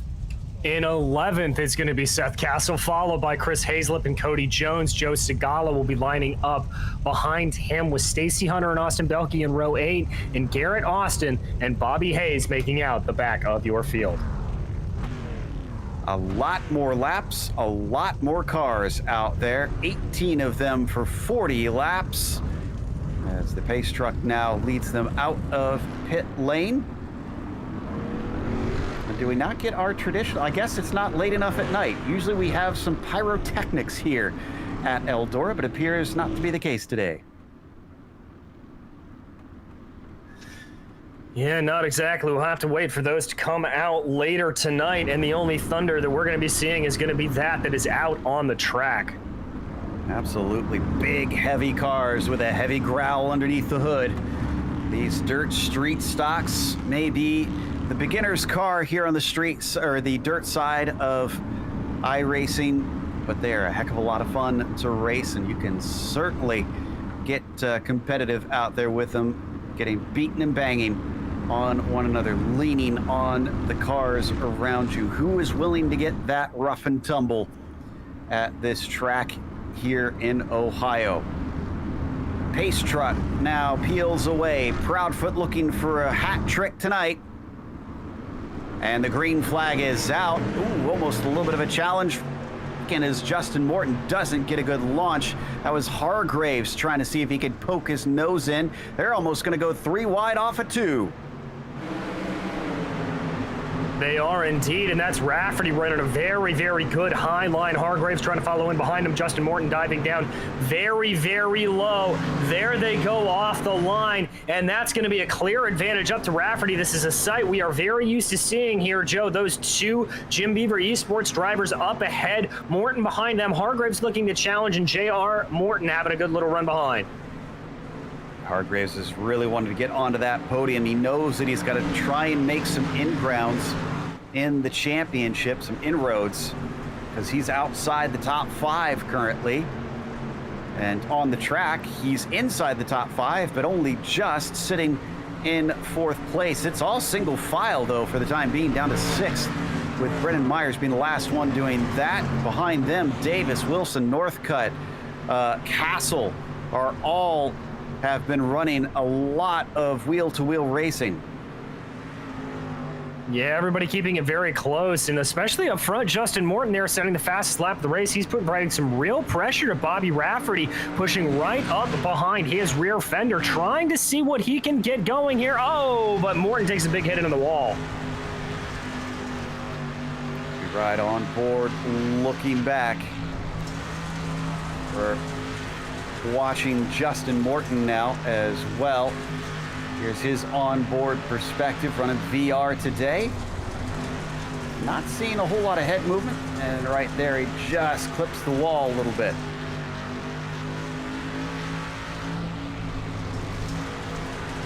In 11th, it's going to be Seth Castle, followed by Chris Hazlip and Cody Jones. Joe Segala will be lining up behind him with Stacy Hunter and Austin Belkey in row 8, and Garrett Austin and Bobby Hayes making out the back of your field. A lot more laps, a lot more cars out there. 18 of them for 40 laps as the pace truck now leads them out of pit lane. And do we not get our traditional? I guess it's not late enough at night. Usually we have some pyrotechnics here at Eldora, but it appears not to be the case today. Yeah, not exactly. We'll have to wait for those to come out later tonight, and the only thunder that we're going to be seeing is going to be that is out on the track. Absolutely big, heavy cars with a heavy growl underneath the hood. These dirt street stocks may be the beginner's car here on the streets or the dirt side of iRacing, but they're a heck of a lot of fun to race, and you can certainly get competitive out there with them, getting beaten and banging on one another, leaning on the cars around you. Who is willing to get that rough and tumble at this track here in Ohio? Pace truck now peels away. Proudfoot looking for a hat trick tonight. And the green flag is out. Ooh, almost a little bit of a challenge. And as Justin Morton doesn't get a good launch, that was Hargraves trying to see if he could poke his nose in. They're almost going to go 3 wide off of 2. They are indeed, and that's Rafferty running a very, very good high line. Hargraves trying to follow in behind him. Justin Morton diving down very, very low. There they go off the line, and that's going to be a clear advantage up to Rafferty. This is a sight we are very used to seeing here, Joe. Those 2 Jim Beaver Esports drivers up ahead. Morton behind them. Hargraves looking to challenge, and J.R. Morton having a good little run behind. Hargraves has really wanted to get onto that podium. He knows that he's got to try and make some in-grounds in the championship, some inroads, because he's outside the top 5 currently. And on the track, he's inside the top 5, but only just sitting in 4th place. It's all single file, though, for the time being, down to 6th, with Brendan Myers being the last one doing that. Behind them, Davis, Wilson, Northcutt, Castle are all have been running a lot of wheel-to-wheel racing. Yeah, everybody keeping it very close, and especially up front, Justin Morton there setting the fastest lap of the race. He's providing some real pressure to Bobby Rafferty, pushing right up behind his rear fender, trying to see what he can get going here. Oh, but Morton takes a big hit into the wall. Right on board, looking back. We're watching Justin Morton now as well. Here's his onboard perspective running VR today. Not seeing a whole lot of head movement, and right there he just clips the wall a little bit.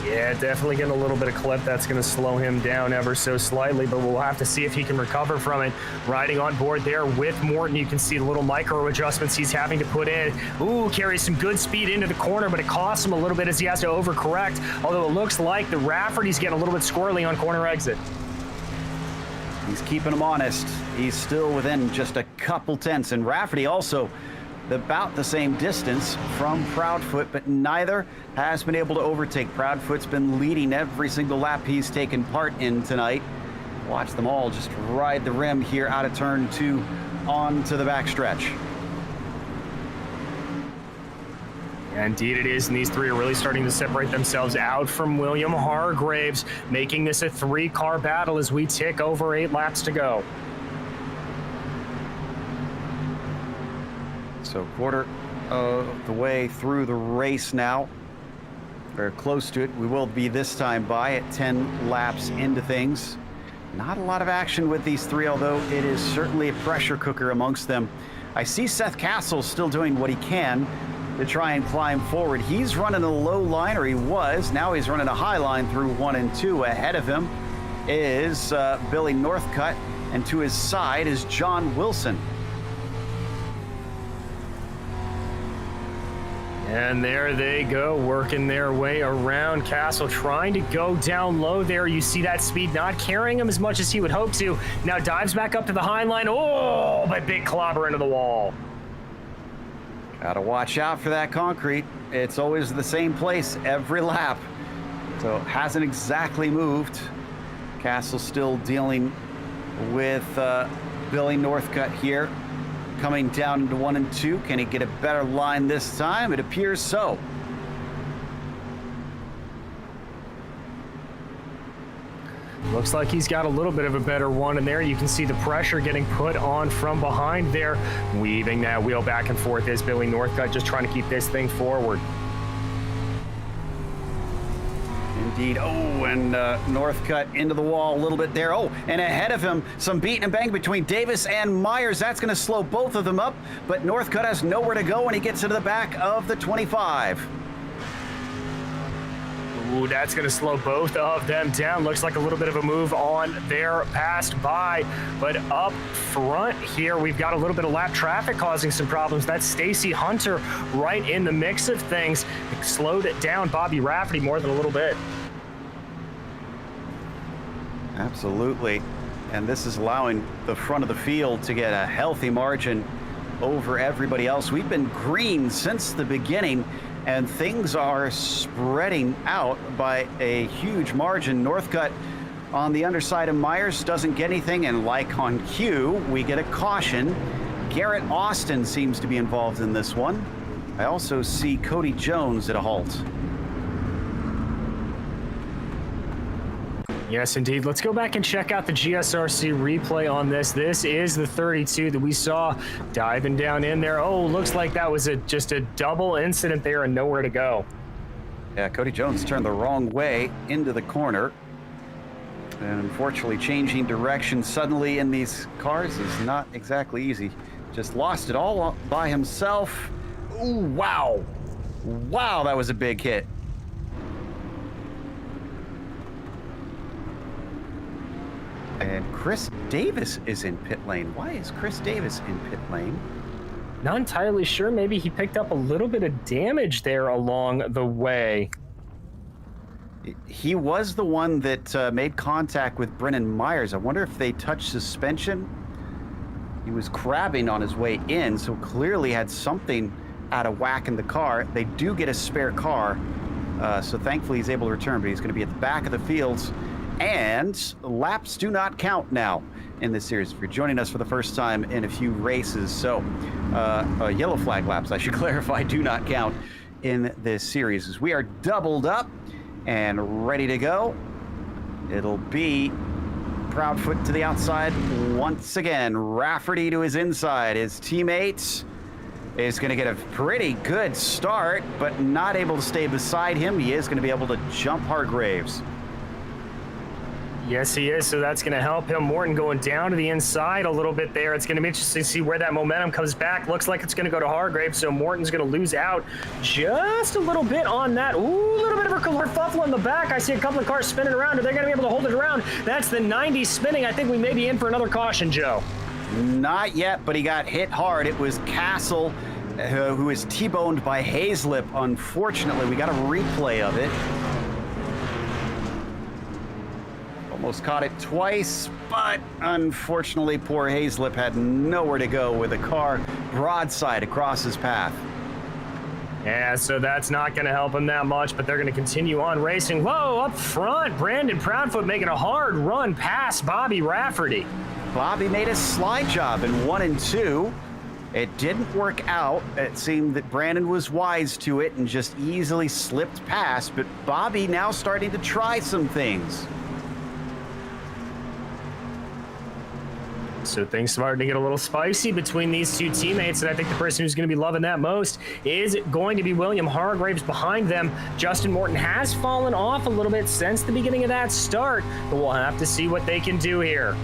Yeah, definitely getting a little bit of clip. That's going to slow him down ever so slightly, but we'll have to see if he can recover from it. Riding on board there with Morton, you can see the little micro adjustments he's having to put in. Ooh, carries some good speed into the corner, but it costs him a little bit as he has to overcorrect, although it looks like the Rafferty's getting a little bit squirrely on corner exit. He's keeping him honest. He's still within just a couple tenths, and Rafferty also about the same distance from Proudfoot, but neither has been able to overtake. Proudfoot's been leading every single lap he's taken part in tonight. Watch them all just ride the rim here out of turn 2 onto the backstretch. Yeah, indeed it is, and these three are really starting to separate themselves out from William Hargraves, making this a 3-car battle as we tick over 8 laps to go. So quarter of the way through the race now. Very close to it. We will be this time by at 10 laps into things. Not a lot of action with these three, although it is certainly a pressure cooker amongst them. I see Seth Castle still doing what he can to try and climb forward. He's running a low line, or he was. Now he's running a high line through 1 and 2. Ahead of him is Billy Northcutt, and to his side is John Wilson. And there they go, working their way around Castle, trying to go down low there. You see that speed not carrying him as much as he would hope to. Now dives back up to the high line. Oh, but big clobber into the wall. Gotta watch out for that concrete. It's always the same place every lap. So hasn't exactly moved. Castle still dealing with Billy Northcutt here. Coming down into 1 and 2. Can he get a better line this time? It appears so. Looks like he's got a little bit of a better one in there. You can see the pressure getting put on from behind there. Weaving that wheel back and forth is Billy Northcutt, just trying to keep this thing forward. Indeed. Oh, and Northcutt into the wall a little bit there. Oh, and ahead of him, some beat and bang between Davis and Myers. That's going to slow both of them up, but Northcutt has nowhere to go when he gets into the back of the 25. Ooh, that's going to slow both of them down. Looks like a little bit of a move on their passed by, but up front here, we've got a little bit of lap traffic causing some problems. That's Stacy Hunter right in the mix of things. It slowed it down Bobby Rafferty more than a little bit. Absolutely. And this is allowing the front of the field to get a healthy margin over everybody else. We've been green since the beginning, and things are spreading out by a huge margin. Northcutt on the underside of Myers doesn't get anything, and like on cue, we get a caution. Garrett Austin seems to be involved in this one. I also see Cody Jones at a halt. Yes, indeed. Let's go back and check out the GSRC replay on this. This is the 32 that we saw diving down in there. Oh, looks like that was just a double incident there and nowhere to go. Yeah, Cody Jones turned the wrong way into the corner. And unfortunately, changing direction suddenly in these cars is not exactly easy. Just lost it all by himself. Ooh, wow. Wow, that was a big hit. And Chris Davis is in pit lane. Why is Chris Davis in pit lane? Not entirely sure. Maybe he picked up a little bit of damage there along the way. He was the one that made contact with Brennan Myers. I wonder if they touched suspension. He was crabbing on his way in, so clearly had something out of whack in the car. They do get a spare car, so thankfully he's able to return, but he's going to be at the back of the fields And laps do not count now in this series. If you're joining us for the first time in a few races, so yellow flag laps, I should clarify, do not count in this series, as we are doubled up and ready to go. It'll be Proudfoot to the outside once again. Rafferty to his inside. His teammate is going to get a pretty good start, but not able to stay beside him. He is going to be able to jump Hargraves. Yes, he is, so that's going to help him. Morton going down to the inside a little bit there. It's going to be interesting to see where that momentum comes back. Looks like it's going to go to Hargraves, so Morton's going to lose out just a little bit on that. Ooh, a little bit of a kerfuffle in the back. I see a couple of cars spinning around. Are they going to be able to hold it around? That's the 90 spinning. I think we may be in for another caution, Joe. Not yet, but he got hit hard. It was Castle, who is T-boned by Hazlip. Unfortunately, we got a replay of it. Almost caught it twice, but unfortunately, poor Hazlip had nowhere to go with a car broadside across his path. Yeah, so that's not going to help him that much, but they're going to continue on racing. Whoa, up front, Brandon Proudfoot making a hard run past Bobby Rafferty. Bobby made a slide job in 1 and 2. It didn't work out. It seemed that Brandon was wise to it and just easily slipped past, but Bobby now starting to try some things. So things starting to get a little spicy between these two teammates, and I think the person who's going to be loving that most is going to be William Hargraves behind them. Justin Morton has fallen off a little bit since the beginning of that start, but we'll have to see what they can do here.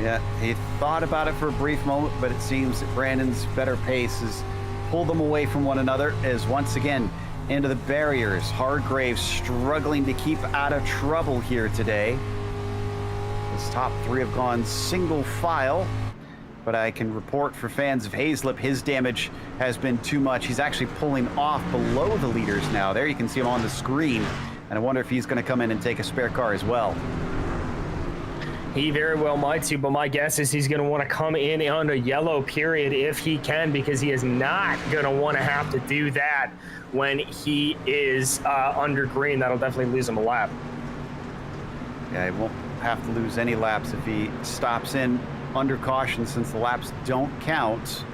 Yeah, he thought about it for a brief moment, but it seems that Brandon's better pace has pulled them away from one another, as once again into the barriers. Hargraves struggling to keep out of trouble here today. His top three have gone single file, but I can report for fans of Hazlip, his damage has been too much. He's actually pulling off below the leaders now. There you can see him on the screen, and I wonder if he's going to come in and take a spare car as well. He very well might too, but my guess is he's going to want to come in on a yellow period if he can, because he is not going to want to have to do that when he is under green. That'll definitely lose him a lap. Yeah, he won't have to lose any laps if he stops in under caution, since the laps don't count.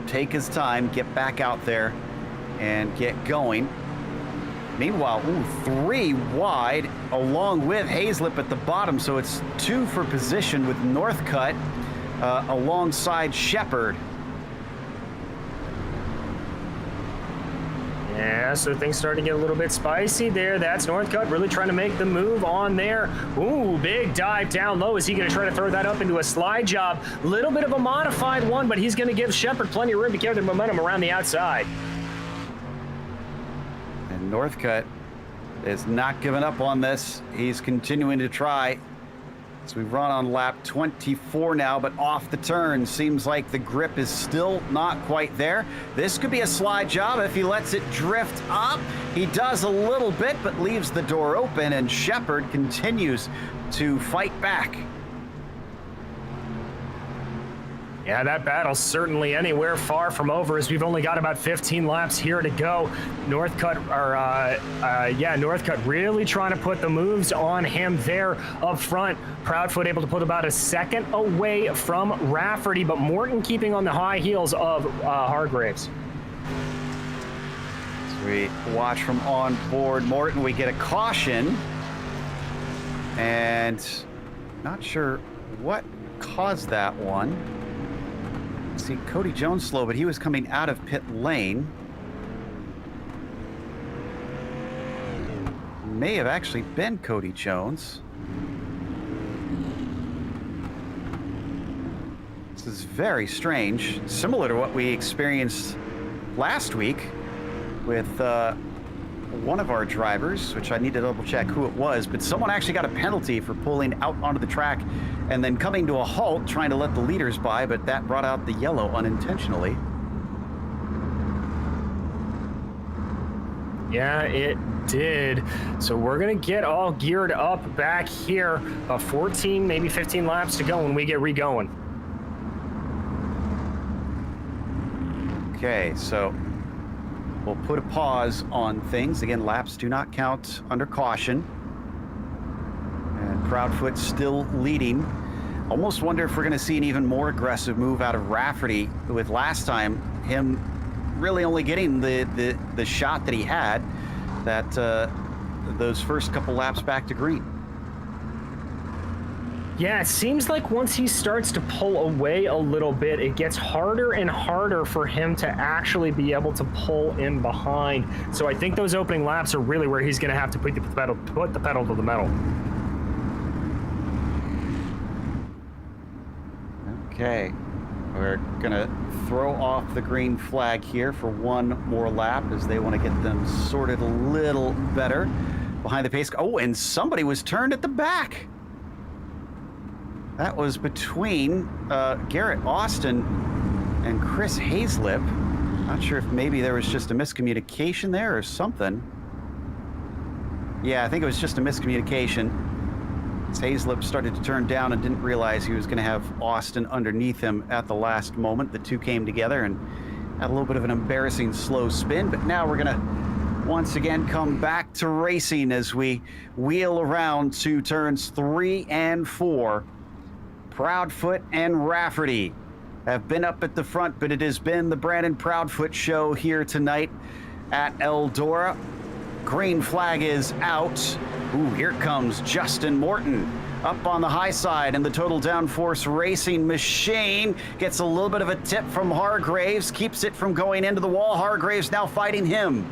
Take his time, get back out there, and get going. Meanwhile, 3 wide along with Hazlip at the bottom, so it's 2 for position with Northcutt alongside Shepard. Yeah, so things starting to get a little bit spicy there. That's Northcutt really trying to make the move on there. Ooh, big dive down low. Is he going to try to throw that up into a slide job? Little bit of a modified one, but he's going to give Shepard plenty of room to carry the momentum around the outside. And Northcutt is not giving up on this. He's continuing to try. So we run on lap 24 now, but off the turn. Seems like the grip is still not quite there. This could be a slide job if he lets it drift up. He does a little bit, but leaves the door open, and Shepard continues to fight back. Yeah, that battle's certainly anywhere far from over, as we've only got about 15 laps here to go. Northcutt really trying to put the moves on him there up front. Proudfoot able to put about a second away from Rafferty, but Morton keeping on the high heels of Hargraves. As we watch from on board Morton, we get a caution, and not sure what caused that one. See Cody Jones slow, but he was coming out of pit lane. May have actually been Cody Jones. This is very strange, similar to what we experienced last week with one of our drivers, which I need to double check who it was, but someone actually got a penalty for pulling out onto the track and then coming to a halt, trying to let the leaders by, but that brought out the yellow unintentionally. Yeah, it did. So we're going to get all geared up back here. 14, maybe 15 laps to go when we get re-going. Okay, so will put a pause on things. Again, laps do not count under caution. And Proudfoot still leading. Almost wonder if we're going to see an even more aggressive move out of Rafferty, with last time him really only getting the shot that he had, that those first couple laps back to green. Yeah, it seems like once he starts to pull away a little bit, it gets harder and harder for him to actually be able to pull in behind. So I think those opening laps are really where he's going to have to put the pedal to the metal. Okay, we're gonna throw off the green flag here for one more lap as they want to get them sorted a little better behind the pace. Oh, and somebody was turned at the back. That was between Garrett Austin and Chris Hazlip. Not sure if maybe there was just a miscommunication there or something. Yeah, I think it was just a miscommunication. Hazlip started to turn down and didn't realize he was going to have Austin underneath him at the last moment. The two came together and had a little bit of an embarrassing slow spin, but now we're going to once again come back to racing as we wheel around to turns 3 and 4. Proudfoot and Rafferty have been up at the front, but it has been the Brandon Proudfoot show here tonight at Eldora. Green flag is out. Ooh, here comes Justin Morton up on the high side, and the total downforce racing machine gets a little bit of a tip from Hargraves, keeps it from going into the wall. Hargraves now fighting him.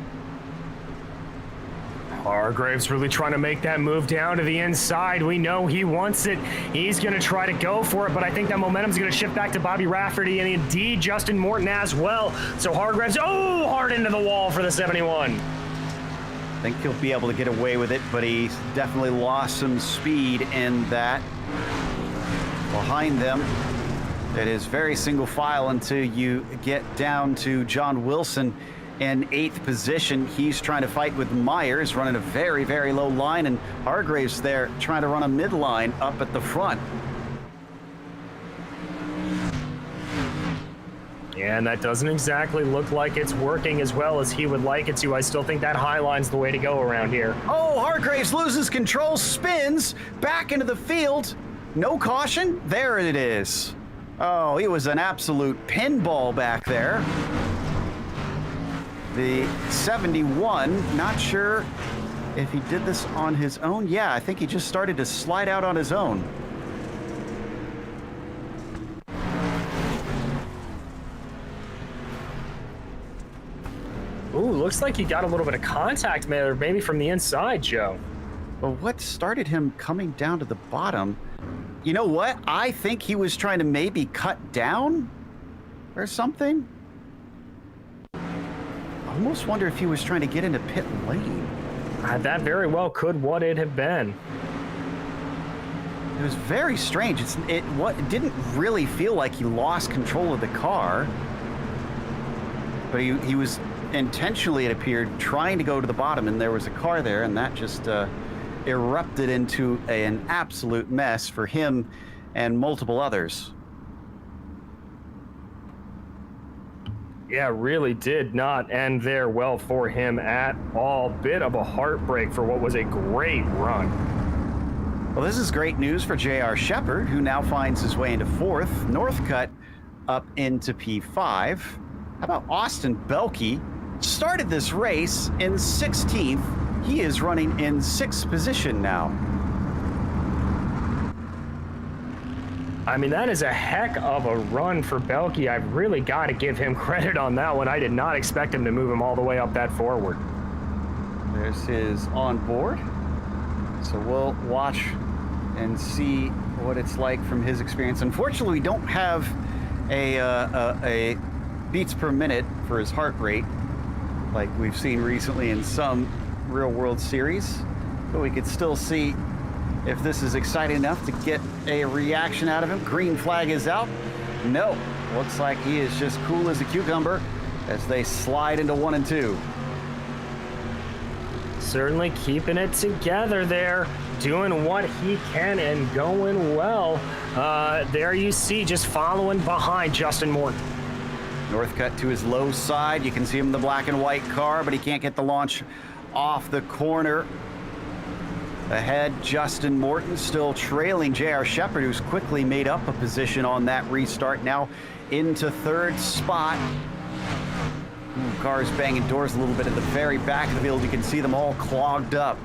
Hargraves really trying to make that move down to the inside. We know he wants it. He's going to try to go for it, but I think that momentum's going to shift back to Bobby Rafferty and indeed Justin Morton as well. So Hargraves, oh, hard into the wall for the 71. I think he'll be able to get away with it, but he's definitely lost some speed in that. Behind them, it is very single file until you get down to John Wilson in 8th position. He's trying to fight with Myers, running a very, very low line, and Hargraves there trying to run a midline up at the front. And that doesn't exactly look like it's working as well as he would like it to. I still think that high line's the way to go around here. Oh, Hargraves loses control, spins back into the field. No caution. There it is. Oh, he was an absolute pinball back there. The 71, not sure if he did this on his own. Yeah, I think he just started to slide out on his own. Ooh, looks like he got a little bit of contact maybe from the inside, Joe. Well, what started him coming down to the bottom? You know what? I think he was trying to maybe cut down or something. I almost wonder if he was trying to get into pit lane. That very well could what it have been. It was very strange. It didn't really feel like he lost control of the car, but he was intentionally, it appeared, trying to go to the bottom, and there was a car there, and that just erupted into an absolute mess for him and multiple others. Yeah, really did not end there well for him at all. Bit of a heartbreak for what was a great run. Well, this is great news for J.R. Shepard, who now finds his way into 4th. Northcutt up into P5. How about Austin Belke? Started this race in 16th. He is running in 6th position now. I mean, that is a heck of a run for Belke. I've really got to give him credit on that one. I did not expect him to move him all the way up that forward. There's his onboard. So we'll watch and see what it's like from his experience. Unfortunately, we don't have a beats per minute for his heart rate like we've seen recently in some real world series, but we could still see if this is exciting enough to get a reaction out of him. Green flag is out. No, looks like he is just cool as a cucumber as they slide into 1 and 2. Certainly keeping it together there, doing what he can and going well. There you see, just following behind Justin Morton. Northcutt to his low side. You can see him in the black and white car, but he can't get the launch off the corner. Ahead, Justin Morton still trailing J.R. Shepherd, who's quickly made up a position on that restart, now into third spot. Cars banging doors a little bit at the very back of the field. You can see them all clogged up.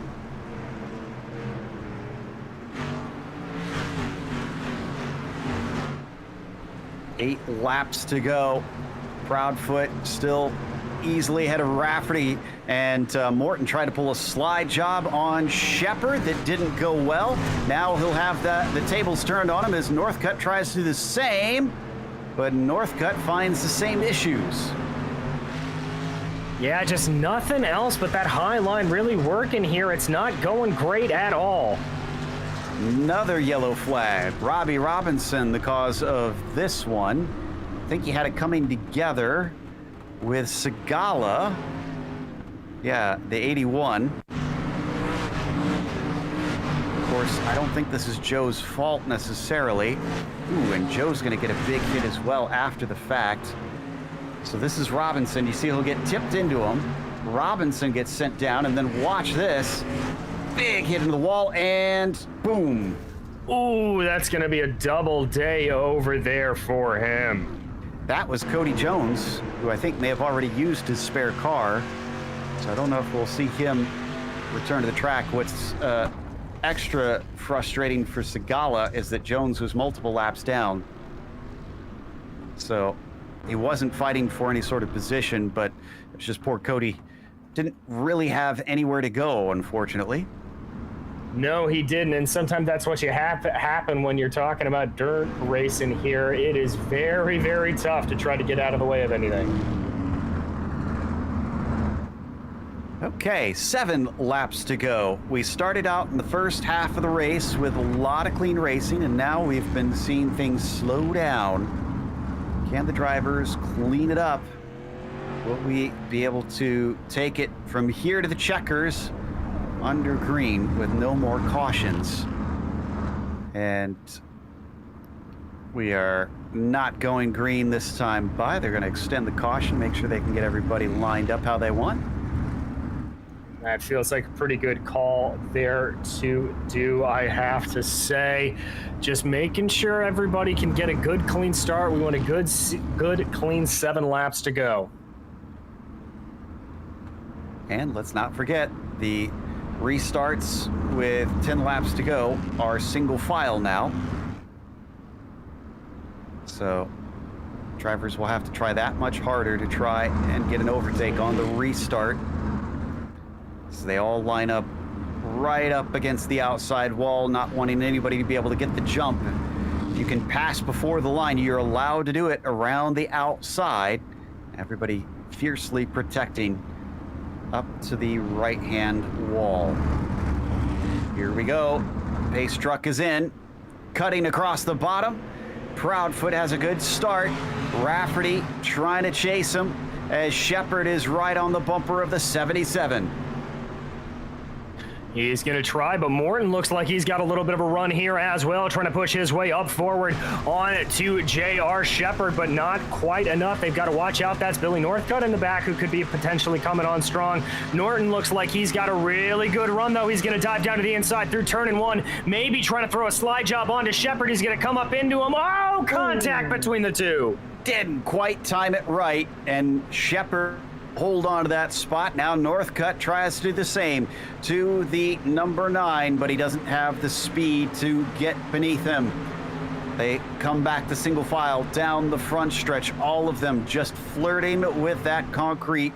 Eight laps to go. Proudfoot still easily ahead of Rafferty, and Morton tried to pull a slide job on Shepherd that didn't go well. Now he'll have the tables turned on him as Northcutt tries to do the same, but Northcutt finds the same issues. Yeah, just nothing else but that high line really working here. It's not going great at all. Another yellow flag. Robbie Robinson, the cause of this one. I think he had it coming together with Segala. Yeah, the 81. Of course, I don't think this is Joe's fault necessarily. Ooh, and Joe's going to get a big hit as well after the fact. So this is Robinson. You see he'll get tipped into him. Robinson gets sent down, and then watch this. Big hit into the wall, and boom. Ooh, that's going to be a double day over there for him. That was Cody Jones, who I think may have already used his spare car. So I don't know if we'll see him return to the track. What's extra frustrating for Segala is that Jones was multiple laps down. So he wasn't fighting for any sort of position, but it's just poor Cody didn't really have anywhere to go, unfortunately. No, he didn't, and sometimes that's what you happen when you're talking about dirt racing here. It is very, very tough to try to get out of the way of anything. Okay, 7 laps to go. We started out in the first half of the race with a lot of clean racing, and now we've been seeing things slow down. Can the drivers clean it up? Will we be able to take it from here to the checkers under green with no more cautions? And we are not going green this time by. They're going to extend the caution, make sure they can get everybody lined up how they want. That feels like a pretty good call there to do, I have to say. Just making sure everybody can get a good, clean start. We want a good, clean 7 laps to go. And let's not forget, the restarts with 10 laps to go are single file now. So drivers will have to try that much harder to try and get an overtake on the restart. So they all line up right up against the outside wall, not wanting anybody to be able to get the jump. If you can pass before the line, you're allowed to do it around the outside. Everybody fiercely protecting up to the right-hand wall. Here we go. Pace truck is in, cutting across the bottom. Proudfoot has a good start. Rafferty trying to chase him as Shepherd is right on the bumper of the 77. He's going to try, but Morton looks like he's got a little bit of a run here as well, trying to push his way up forward on to J.R. Shepherd, but not quite enough. They've got to watch out. That's Billy Northcutt in the back, who could be potentially coming on strong. Norton looks like he's got a really good run, though. He's going to dive down to the inside through turn 1, maybe trying to throw a slide job onto Shepherd. He's going to come up into him. Oh, contact between the two. Didn't quite time it right, and Shepherd hold on to that spot. Now Northcutt tries to do the same to the number 9, but he doesn't have the speed to get beneath him. They come back to single file down the front stretch, all of them just flirting with that concrete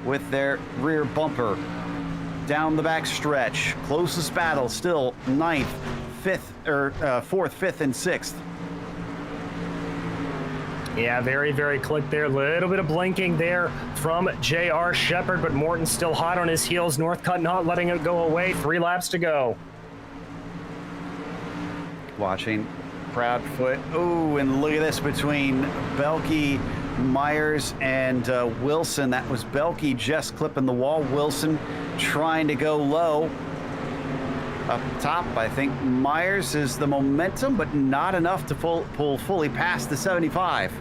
with their rear bumper. Down the back stretch, closest battle still 9th, 5th, or 4th, 5th, and 6th. Yeah, very, very quick there. A little bit of blinking there from J.R. Shepherd, but Morton's still hot on his heels. Northcutt not letting it go away. 3 laps to go. Watching Proudfoot. Oh, and look at this between Belke, Myers, and Wilson. That was Belke just clipping the wall. Wilson trying to go low. Up top, I think Myers is the momentum, but not enough to pull fully past the 75.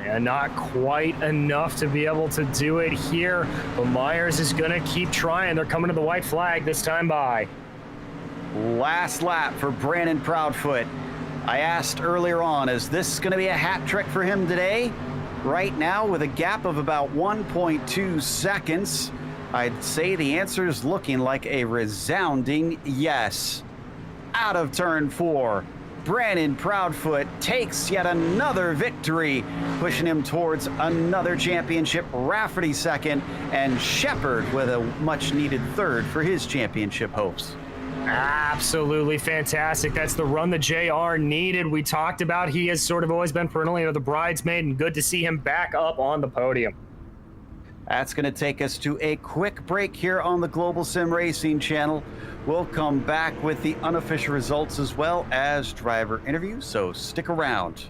And not quite enough to be able to do it here. But Myers is going to keep trying. They're coming to the white flag this time by. Last lap for Brandon Proudfoot. I asked earlier on, is this going to be a hat trick for him today? Right now, with a gap of about 1.2 seconds, I'd say the answer is looking like a resounding yes. Out of turn 4. Brandon Proudfoot takes yet another victory, pushing him towards another championship. Rafferty second, and Shepard with a much-needed third for his championship hopes. Absolutely fantastic. That's the run that JR needed. We talked about he has sort of always been perennially the bridesmaid, and good to see him back up on the podium. That's going to take us to a quick break here on the Global Sim Racing Channel. We'll come back with the unofficial results as well as driver interviews, so stick around.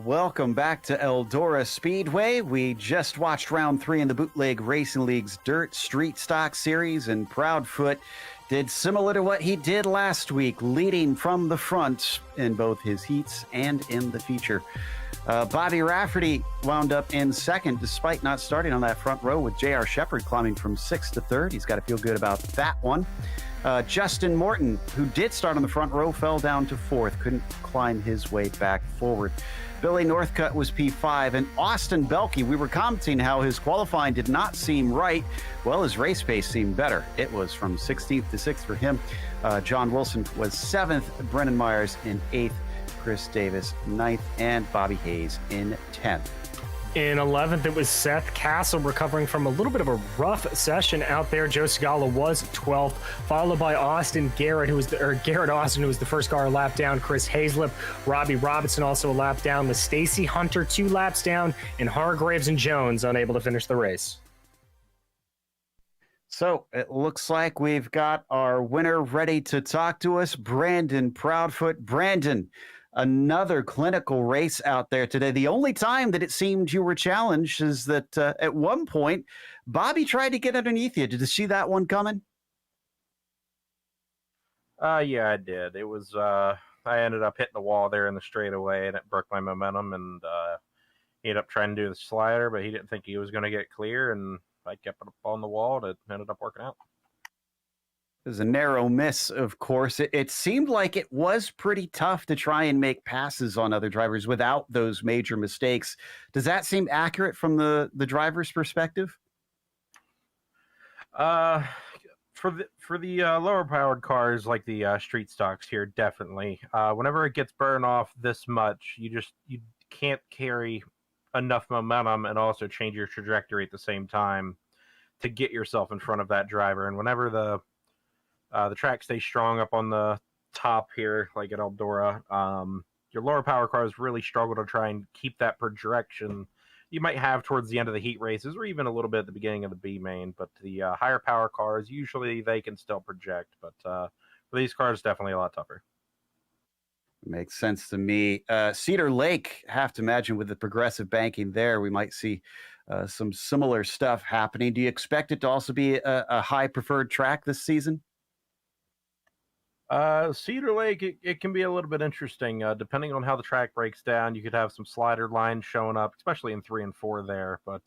Welcome back to Eldora Speedway. We just watched round 3 in the Bootleg Racing League's Dirt Street Stock Series, and Proudfoot did similar to what he did last week, leading from the front in both his heats and in the feature. Bobby Rafferty wound up in second, despite not starting on that front row, with J.R. Shepard climbing from 6th to 3rd. He's got to feel good about that one. Justin Morton, who did start on the front row, fell down to 4th, couldn't climb his way back forward. Billy Northcutt was P5, and Austin Belkey, we were commenting how his qualifying did not seem right. Well, his race pace seemed better. It was from 16th to 6th for him. John Wilson was 7th, Brennan Myers in 8th, Chris Davis 9th, and Bobby Hayes in 10th. In 11th, it was Seth Castle recovering from a little bit of a rough session out there. Joe Segala was 12th, followed by Garrett Austin, who was the first car a lap down. Chris Hazlip, Robbie Robinson also a lap down, with Stacy Hunter 2 laps down, and Hargraves and Jones unable to finish the race. So it looks like we've got our winner ready to talk to us, Brandon Proudfoot. Brandon, another clinical race out there today. The only time that it seemed you were challenged is that at one point, Bobby tried to get underneath you. Did you see that one coming? Yeah, I did. It was, I ended up hitting the wall there in the straightaway, and it broke my momentum, and He ended up trying to do the slider, but he didn't think he was going to get clear, and I kept it up on the wall, and it ended up working out. It was a narrow miss, of course. It seemed like it was pretty tough to try and make passes on other drivers without those major mistakes. Does that seem accurate from the driver's perspective? For the lower powered cars like the street stocks here, definitely. Whenever it gets burned off this much, you can't carry enough momentum and also change your trajectory at the same time to get yourself in front of that driver. And whenever the track stays strong up on the top here, like at Eldora, your lower power cars really struggle to try and keep that projection you might have towards the end of the heat races or even a little bit at the beginning of the B main. But the higher power cars, usually they can still project. But for these cars, definitely a lot tougher. Makes sense to me. Cedar Lake, have to imagine with the progressive banking there, we might see some similar stuff happening. Do you expect it to also be a high preferred track this season? Cedar Lake, it can be a little bit interesting. Depending on how the track breaks down, you could have some slider lines showing up, especially in 3 and 4 there. But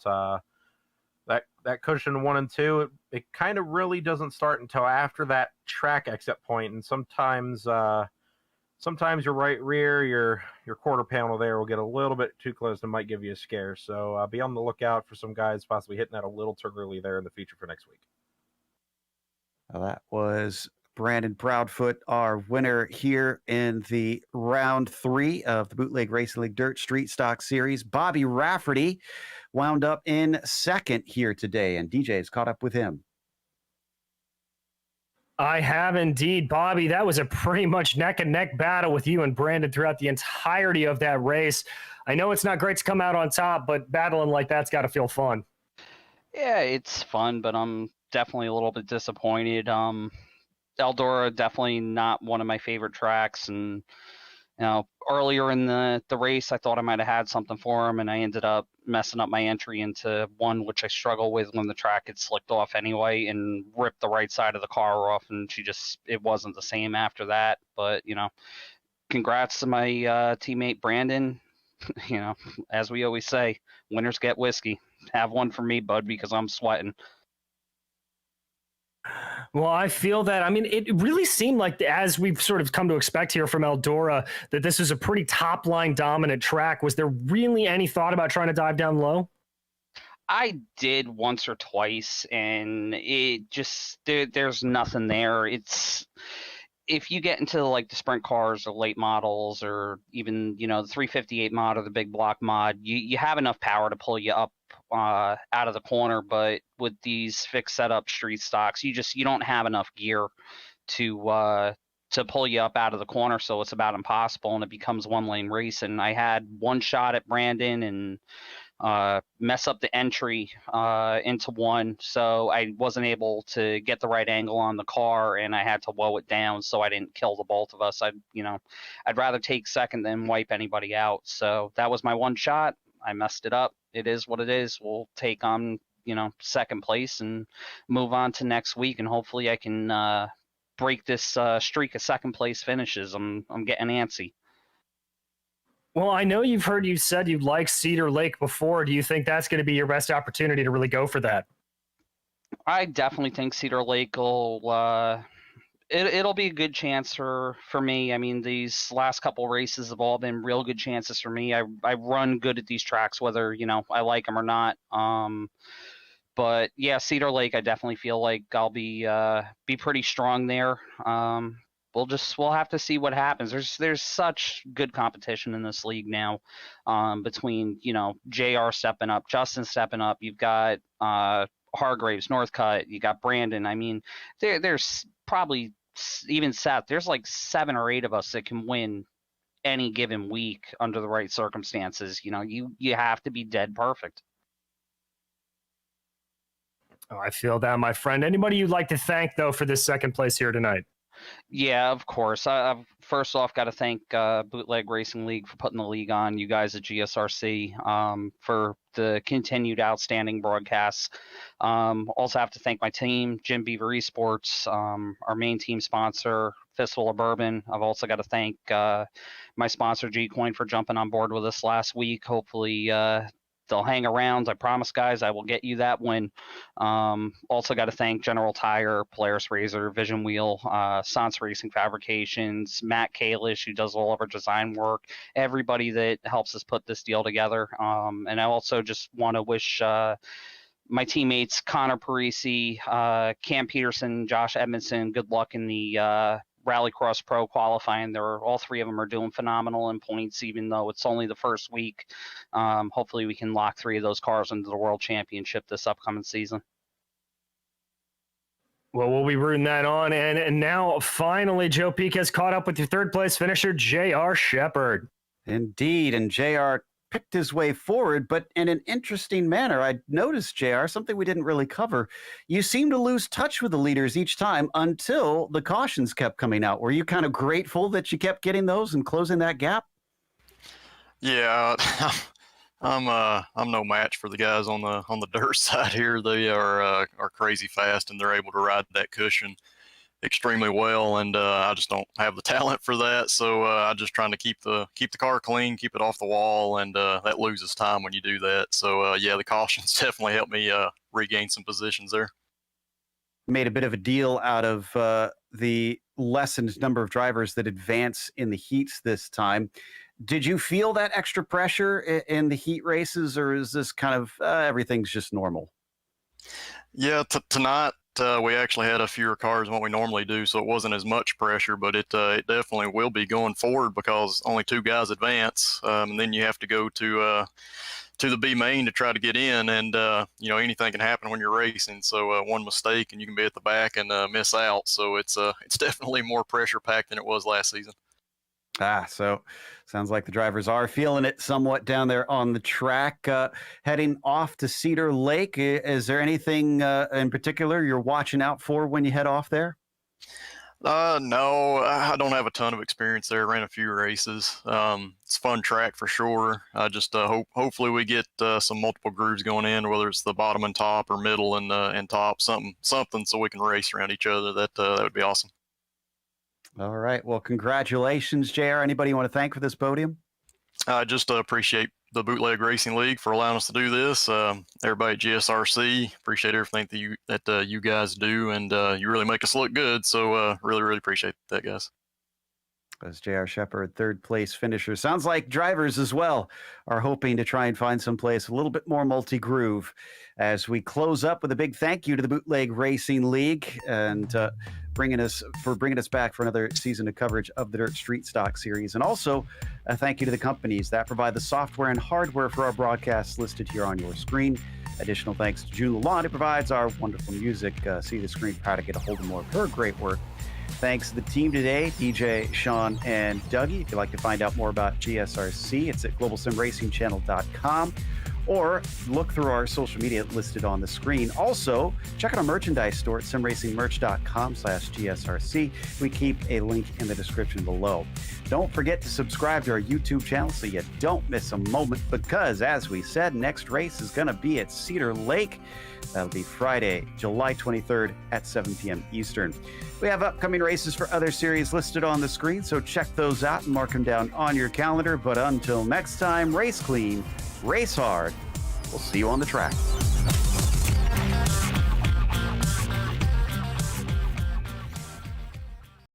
that cushion 1 and 2, it kind of really doesn't start until after that track exit point, and sometimes your right rear, your quarter panel there will get a little bit too close and might give you a scare. So be on the lookout for some guys possibly hitting that a little too early there in the feature for next week. Well, that was Brandon Proudfoot, our winner here in the round 3 of the Bootleg Racing League Dirt Street Stock Series. Bobby Rafferty wound up in second here today, and DJ has caught up with him. I have indeed, Bobby. That was a pretty much neck-and-neck battle with you and Brandon throughout the entirety of that race. I know it's not great to come out on top, but battling like that's got to feel fun. Yeah, it's fun, but I'm definitely a little bit disappointed. Eldora, definitely not one of my favorite tracks, and earlier in the race I thought I might have had something for him, and I ended up messing up my entry into one which I struggle with when the track gets slicked off anyway, and ripped the right side of the car off, and it wasn't the same after that. But congrats to my teammate Brandon. As we always say, winners get whiskey. Have one for me, bud, because I'm sweating. Well, I feel that. I mean, it really seemed like, as we've sort of come to expect here from Eldora, that this is a pretty top-line dominant track. Was there really any thought about trying to dive down low? I did once or twice, and it just there's nothing there. It's if you get into like the sprint cars or late models, or even the 358 mod or the big block mod, you have enough power to pull you up out of the corner. But with these fixed setup street stocks, you don't have enough gear to pull you up out of the corner, so it's about impossible, and it becomes one lane race. And I had one shot at Brandon and mess up the entry into one, so I wasn't able to get the right angle on the car, and I had to woe it down so I didn't kill the both of us. I'd rather take second than wipe anybody out. So that was my one shot. I messed it up. It is what it is. We'll take on second place and move on to next week, and hopefully I can break this streak of second place finishes. I'm getting antsy. Well, I know you said you liked Cedar Lake before. Do you think that's going to be your best opportunity to really go for that? I definitely think Cedar Lake will it'll be a good chance for me. I mean, these last couple races have all been real good chances for me. I run good at these tracks, whether I like them or not. But yeah, Cedar Lake, I definitely feel like I'll be pretty strong there. We'll have to see what happens. There's such good competition in this league now, between JR stepping up, Justin stepping up. You've got Hargraves, Northcutt. You got Brandon. I mean, there's probably even Seth. There's like 7 or 8 of us that can win any given week under the right circumstances. You have to be dead perfect. Oh, I feel that, my friend. Anybody you'd like to thank, though, for this second place here tonight? Yeah, of course. I've first off got to thank Bootleg Racing League for putting the league on, you guys at GSRC for the continued outstanding broadcasts. Also have to thank my team, Jim Beaver Esports, our main team sponsor, Fistful of Bourbon. I've also got to thank my sponsor, G-Coin, for jumping on board with us last week. Hopefully they'll hang around. I promise, guys, I will get you that win. Also got to thank General Tire, Polaris Razor, Vision Wheel, Sans Racing Fabrications, Matt Kalish, who does all of our design work, everybody that helps us put this deal together. And I also just want to wish my teammates Connor Parisi, Cam Peterson, Josh Edmondson, good luck in the Rallycross Pro qualifying. All three of them are doing phenomenal in points, even though it's only the first week. Hopefully we can lock 3 of those cars into the World Championship this upcoming season. Well, we'll be rooting that on. And now, finally, Joe Peak has caught up with your third place finisher, J.R. Shepard. Indeed, and J.R. picked his way forward, but in an interesting manner. I noticed, JR, something we didn't really cover. You seem to lose touch with the leaders each time until the cautions kept coming out. Were you kind of grateful that you kept getting those and closing that gap? Yeah, I'm no match for the guys on the dirt side here. They are crazy fast, and they're able to ride that cushion extremely well, and I just don't have the talent for that. So I'm just trying to keep the car clean, keep it off the wall, and that loses time when you do that. So yeah, the cautions definitely helped me regain some positions there. Made a bit of a deal out of the lessened number of drivers that advance in the heats this time. Did you feel that extra pressure in the heat races, or is this kind of everything's just normal? Yeah, tonight we actually had a fewer cars than what we normally do, so it wasn't as much pressure, but it definitely will be going forward because only 2 guys advance, and then you have to go to the B main to try to get in, and anything can happen when you're racing. So one mistake and you can be at the back and miss out. So it's definitely more pressure packed than it was last season. So sounds like the drivers are feeling it somewhat down there on the track. Heading off to Cedar Lake, is there anything in particular you're watching out for when you head off there? No, I don't have a ton of experience there. Ran a few races. It's a fun track for sure. I just hopefully we get some multiple grooves going in, whether it's the bottom and top or middle and top, something so we can race around each other. That would be awesome. All right. Well, congratulations, JR. Anybody you want to thank for this podium? I just appreciate the Bootleg Racing League for allowing us to do this. Everybody at GSRC, appreciate everything that you guys do, and you really make us look good. So really, really appreciate that, guys. As J.R. Shepard, third place finisher. Sounds like drivers as well are hoping to try and find someplace a little bit more multi-groove. As we close up with a big thank you to the Bootleg Racing League and bringing us back for another season of coverage of the Dirt Street Stock Series. And also a thank you to the companies that provide the software and hardware for our broadcasts listed here on your screen. Additional thanks to June Lalonde, who provides our wonderful music. See the screen for how to get a hold of more of her great work. Thanks to the team today, DJ, Sean, and Dougie. If you'd like to find out more about GSRC, it's at globalsimracingchannel.com, or look through our social media listed on the screen. Also, check out our merchandise store at simracingmerch.com/GSRC. We keep a link in the description below. Don't forget to subscribe to our YouTube channel so you don't miss a moment, because, as we said, next race is going to be at Cedar Lake. That'll be Friday, July 23rd at 7 p.m. Eastern. We have upcoming races for other series listed on the screen, so check those out and mark them down on your calendar. But until next time, race clean, race hard. We'll see you on the track.